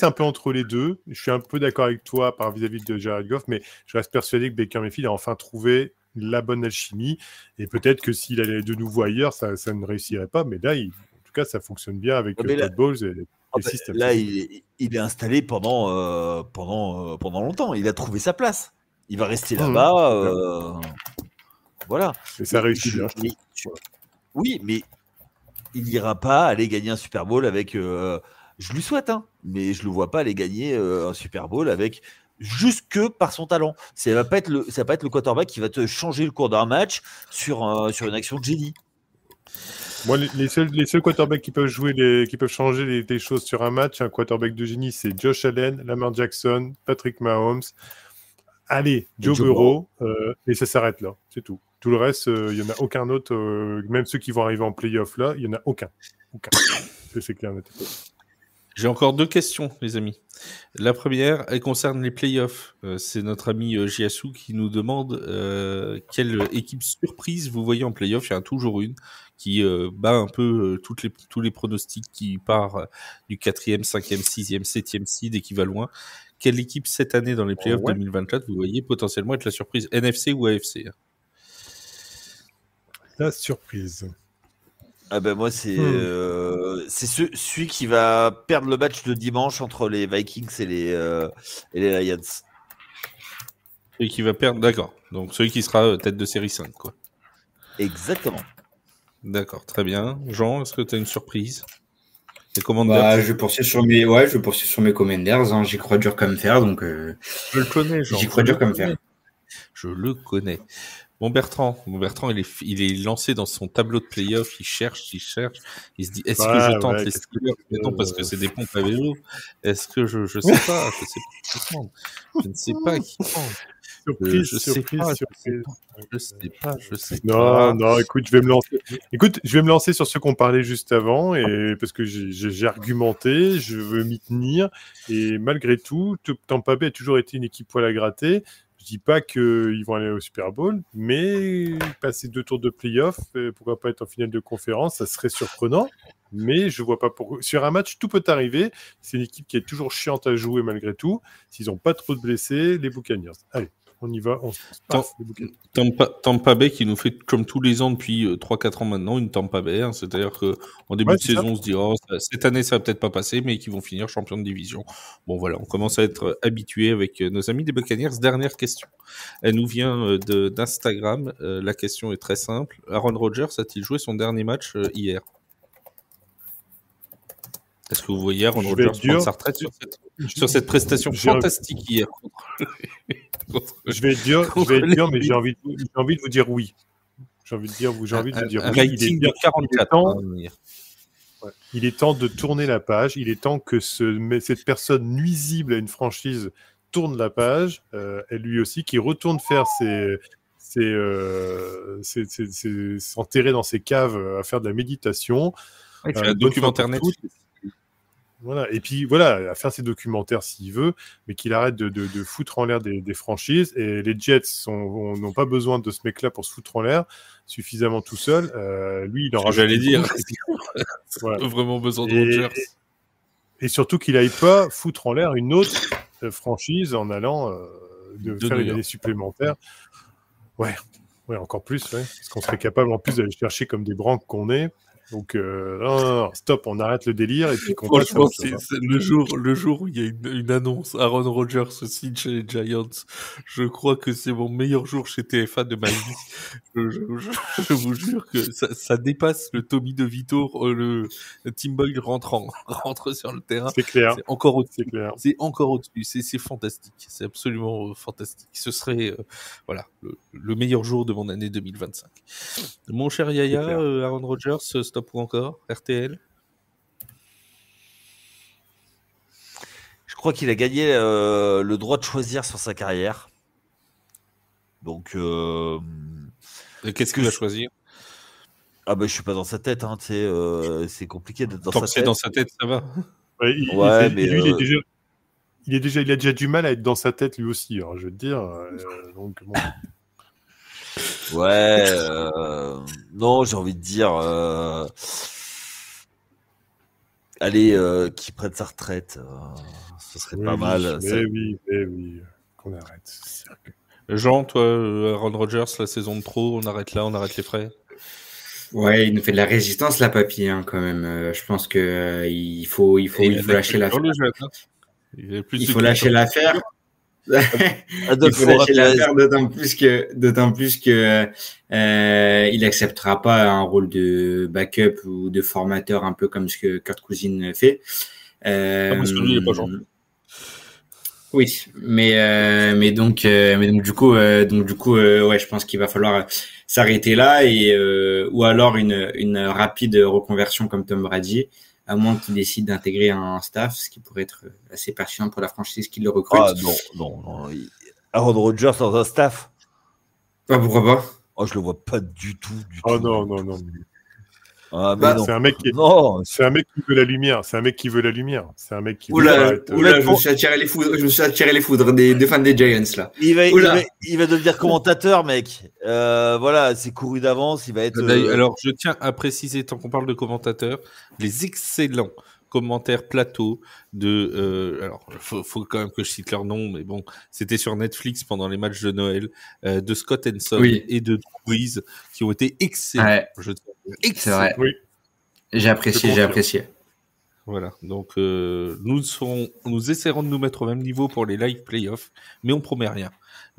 un peu entre les deux. Je suis un peu d'accord avec toi vis-à-vis de Jared Goff, mais je reste persuadé que Baker Mayfield a enfin trouvé la bonne alchimie. Et peut-être que s'il allait de nouveau ailleurs, ça ne réussirait pas. Mais là, en tout cas, ça fonctionne bien avec Todd Bowles et les systèmes. Là, il est installé pendant longtemps. Il a trouvé sa place. Il va rester là-bas. Voilà. Et ça réussit bien. Oui, mais il n'ira pas aller gagner un Super Bowl avec. Je lui souhaite, mais je ne le vois pas aller gagner un Super Bowl avec juste que par son talent. Ça va pas être le quarterback qui va te changer le cours d'un match sur une action de génie. Moi, les seuls quarterbacks qui peuvent qui peuvent changer des choses sur un match, un quarterback de génie, c'est Josh Allen, Lamar Jackson, Patrick Mahomes. Allez, Joe Burrow, et ça s'arrête là, c'est tout. Tout le reste, il n'y en a aucun autre, même ceux qui vont arriver en playoff là, il n'y en a aucun. C'est clair. J'ai encore 2 questions, les amis. La première, elle concerne les playoffs. C'est notre ami Jiasu qui nous demande quelle équipe surprise vous voyez en playoff. Il y en a toujours une qui bat un peu tous les pronostics, qui part du 4e, 5e, 6e, 7e seed et qui va loin. Quelle équipe cette année dans les playoffs 2024 vous voyez potentiellement être la surprise, NFC ou AFC? La surprise. Ah ben moi, c'est celui qui va perdre le match de dimanche entre les Vikings et les Lions. Celui qui va perdre, d'accord. Donc celui qui sera tête de série 5, quoi. Exactement. D'accord, très bien. Jean, est-ce que tu as une surprise? Je poursuis sur mes Commanders. J'y crois dur comme fer, donc je le connais, Jean. J'y crois dur comme fer. Je le connais. Bon Bertrand, il est lancé dans son tableau de playoff, il cherche, il se dit est-ce que je tente les Steelers parce que c'est des pompes à vélo? Est-ce que je sais pas, je ne sais pas qui prendre. Je sais pas. Non, écoute, je vais me lancer sur ce qu'on parlait juste avant, et parce que j'ai argumenté, je veux m'y tenir, et malgré tout, Tampa Bay a toujours été une équipe poil à gratter. Je dis pas qu'ils vont aller au Super Bowl, mais passer 2 tours de playoff, pourquoi pas être en finale de conférence, ça serait surprenant. Mais je vois pas pourquoi. Sur un match, tout peut arriver. C'est une équipe qui est toujours chiante à jouer malgré tout. S'ils n'ont pas trop de blessés, les Buccaneers. Allez, on y va. Tampa Bay qui nous fait, comme tous les ans depuis 3-4 ans maintenant, une Tampa Bay. C'est-à-dire qu'en début de saison, on se dit cette année, ça va peut-être pas passer, mais qu'ils vont finir champion de division. Bon, voilà, on commence à être habitué avec nos amis des Buccaneers. Dernière question. Elle nous vient d'Instagram. La question est très simple. Aaron Rodgers a-t-il joué son dernier match hier? Est-ce que vous voyez Aaron Rodgers prendre sa retraite sur cette prestation fantastique hier? Je vais être dur, mais j'ai envie de vous dire oui. J'ai envie de dire oui. Un rating de 44. Il est temps de tourner la page. Il est temps que cette personne nuisible à une franchise tourne la page. Et lui aussi, qui retourne faire s'enterrer dans ses caves à faire de la méditation. Il fait un documentaire Netflix. Voilà. Et puis voilà, à faire ses documentaires s'il veut, mais qu'il arrête de foutre en l'air des franchises. Et les Jets n'ont pas besoin de ce mec-là pour se foutre en l'air suffisamment tout seul. Lui, il en rajoute. J'allais dire, voilà. Vraiment besoin de Rodgers. Et surtout qu'il n'aille pas foutre en l'air une autre franchise en allant faire une année supplémentaire. Ouais, encore plus, parce qu'on serait capable en plus d'aller chercher comme des branques qu'on est. Donc, non, stop, on arrête le délire et puis qu'on passe. Franchement, c'est le jour où il y a une annonce, Aaron Rodgers signe chez les Giants. Je crois que c'est mon meilleur jour chez TF1 de ma vie. Je vous jure que ça dépasse le Tommy DeVito, le Tim Boyle rentre sur le terrain. C'est clair. C'est encore au-dessus. C'est encore au-dessus. C'est fantastique. C'est absolument fantastique. Ce serait, le meilleur jour de mon année 2025. Mon cher Yaya, Aaron Rodgers, stop ou encore RTL? Je crois qu'il a gagné le droit de choisir sur sa carrière. Donc, qu'est-ce qu'il va choisir? Ah bah je suis pas dans sa tête, hein, tu sais, c'est compliqué d'être dans Tant sa que c'est tête. dans sa tête, ça va. Ouais, Ouais, mais lui, il a déjà du mal à être dans sa tête lui aussi, hein, je veux te dire. Donc bon. ouais, non, j'ai envie de dire, allez, qu'il prenne sa retraite, ce serait pas mal. Mais oui, qu'on arrête ce cirque. Jean, toi, Aaron Rodgers, la saison de trop, on arrête là, on arrête les frais. Ouais, il nous fait de la résistance, la papy, hein, quand même. Je pense que il faut lâcher l'affaire. Il faut lâcher l'affaire. Il faut lâcher l'affaire, d'autant plus que il acceptera pas un rôle de backup ou de formateur, un peu comme ce que Kurt Cousins fait. Parce que lui, il est pas gentil. Oui, mais donc du coup, ouais, je pense qu'il va falloir s'arrêter là et ou alors une rapide reconversion comme Tom Brady, à moins qu'il décide d'intégrer un staff, ce qui pourrait être assez pertinent pour la franchise qui le recrute. Ah non. Aaron Rodgers dans un staff. Ah, pourquoi pas? Oh, je le vois pas du tout. Oh non. Ah, mais non. C'est un mec qui veut la lumière. C'est un mec qui veut la lumière. C'est un mec qui veut je me suis attiré les foudres des fans des Giants là. Il va devenir commentateur, mec. Voilà, c'est couru d'avance. Il va être. Alors, je tiens à préciser, tant qu'on parle de commentateurs, les excellents commentaires plateau de alors faut quand même que je cite leur nom, mais bon, c'était sur Netflix pendant les matchs de Noël, de Scott Henson et de Drew Brees, qui ont été excellents. Ouais. C'est vrai. Oui. J'ai apprécié. Voilà, donc nous essaierons de nous mettre au même niveau pour les live playoffs, mais on promet rien.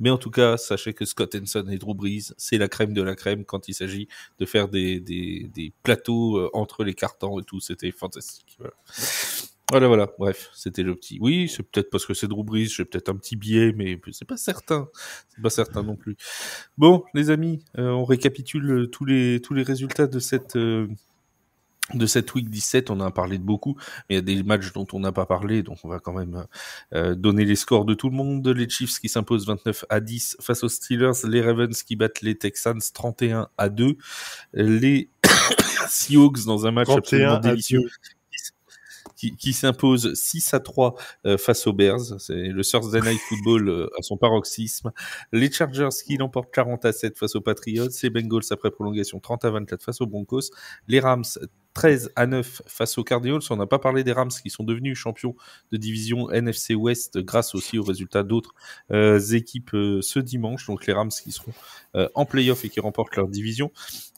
Mais en tout cas, sachez que Scott Henson et Drew Brees, c'est la crème de la crème quand il s'agit de faire des plateaux entre les cartons et tout. C'était fantastique. Voilà. Bref, c'était le petit. Oui, c'est peut-être parce que c'est Drew Brees, j'ai peut-être un petit biais, mais c'est pas certain. C'est pas certain non plus. Bon, les amis, on récapitule tous les résultats de cette week 17, on en a parlé de beaucoup, mais il y a des matchs dont on n'a pas parlé, donc on va quand même donner les scores de tout le monde. Les Chiefs qui s'imposent 29-10 face aux Steelers, les Ravens qui battent les Texans 31-2, les Seahawks dans un match absolument délicieux qui s'impose 6-3 face aux Bears. C'est le Thursday Night Football à son paroxysme. Les Chargers qui l'emportent 40-7 face aux Patriots. Les Bengals après prolongation 30-24 face aux Broncos. Les Rams 13-9 face aux Cardinals. On n'a pas parlé des Rams qui sont devenus champions de division NFC West grâce aussi aux résultats d'autres équipes ce dimanche. Donc les Rams qui seront en play-off et qui remportent leur division.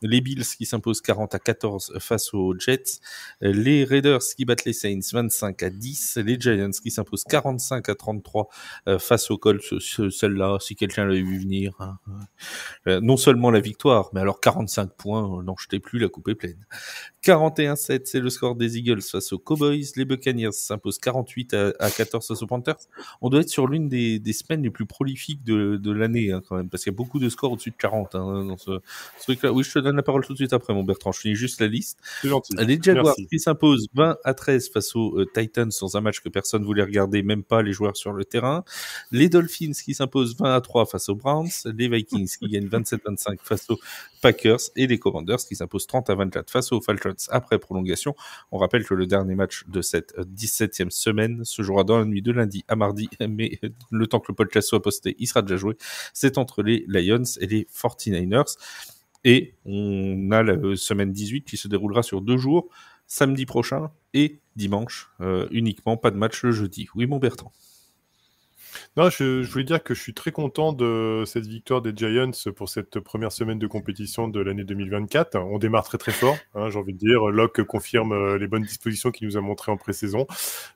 Les Bills qui s'imposent 40-14 face aux Jets. Les Raiders qui battent les Saints 25-10. Les Giants qui s'imposent 45-33 face aux Colts. Celle-là, si quelqu'un l'avait vu venir. Non seulement la victoire, mais alors 45 points, n'en jetez plus, la coupe est pleine. 41-7, c'est le score des Eagles face aux Cowboys. Les Buccaneers s'imposent 48-14 face aux Panthers. On doit être sur l'une des semaines les plus prolifiques de l'année, hein, quand même, parce qu'il y a beaucoup de scores au-dessus de 40 dans ce truc-là. Oui, je te donne la parole tout de suite après, mon Bertrand. Je finis juste la liste. C'est gentil. Les Jaguars Merci. qui s'imposent 20-13 face aux Titans dans un match que personne voulait regarder, même pas les joueurs sur le terrain. Les Dolphins qui s'imposent 20-3 face aux Browns. Les Vikings qui gagnent 27-25 face aux Packers et les Commanders qui s'imposent 30-24 face aux Falcons après prolongation. On rappelle que le dernier match de cette 17e semaine se jouera dans la nuit de lundi à mardi, mais le temps que le podcast soit posté, il sera déjà joué. C'est entre les Lions et les 49ers. Et on a la semaine 18 qui se déroulera sur 2 jours, samedi prochain et dimanche, uniquement, pas de match le jeudi. Oui, mon Bertrand. Non, je voulais dire que je suis très content de cette victoire des Giants pour cette première semaine de compétition de l'année 2024. On démarre très très fort, hein, j'ai envie de dire. Locke confirme les bonnes dispositions qu'il nous a montrées en pré-saison.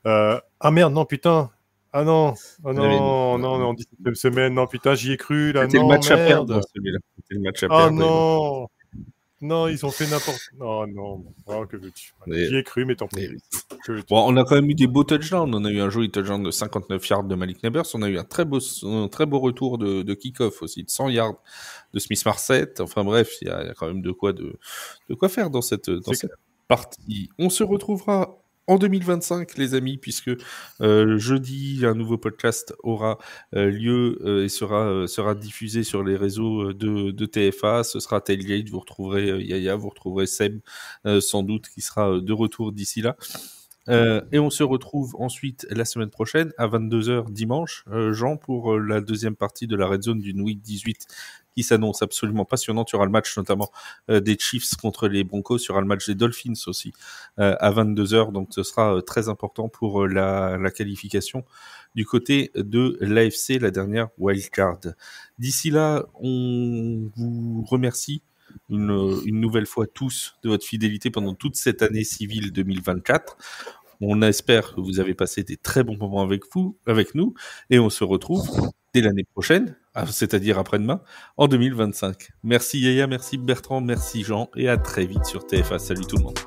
Ah merde, non, putain. Ah non, en 17e semaine, non, putain, j'y ai cru, là, C'était non, le match merde. à perdre, celui-là. C'était le match à Ah perdre. Non, ils ont fait n'importe... Non, que veux-tu. J'y ai cru, mais tant pis. Bon, on a quand même eu des beaux touchdowns. On a eu un joli touchdown de 59 yards de Malik Nabers. On a eu un très beau retour de kick-off aussi, de 100 yards de Smith-Marset. Enfin bref, il y a quand même de quoi faire dans cette partie. On se retrouvera En 2025, les amis, puisque jeudi, un nouveau podcast aura lieu et sera diffusé sur les réseaux de TFA. Ce sera Tailgate, vous retrouverez Yaya, vous retrouverez Seb, sans doute, qui sera de retour d'ici là. Et on se retrouve ensuite la semaine prochaine à 22h dimanche, Jean, pour la deuxième partie de la Red Zone d'une Week 18 qui s'annonce absolument passionnante. Il y aura le match notamment des Chiefs contre les Broncos, il y aura le match des Dolphins aussi à 22h, donc ce sera très important pour la qualification du côté de l'AFC, la dernière wildcard. D'ici là, on vous remercie une nouvelle fois tous de votre fidélité pendant toute cette année civile 2024. On espère que vous avez passé des très bons moments avec nous, et on se retrouve dès l'année prochaine, c'est-à-dire après-demain, en 2025. Merci Yaya, merci Bertrand, merci Jean, et à très vite sur TFA. Salut tout le monde.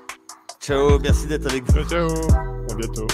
Ciao, merci d'être avec vous. Ciao, à bientôt.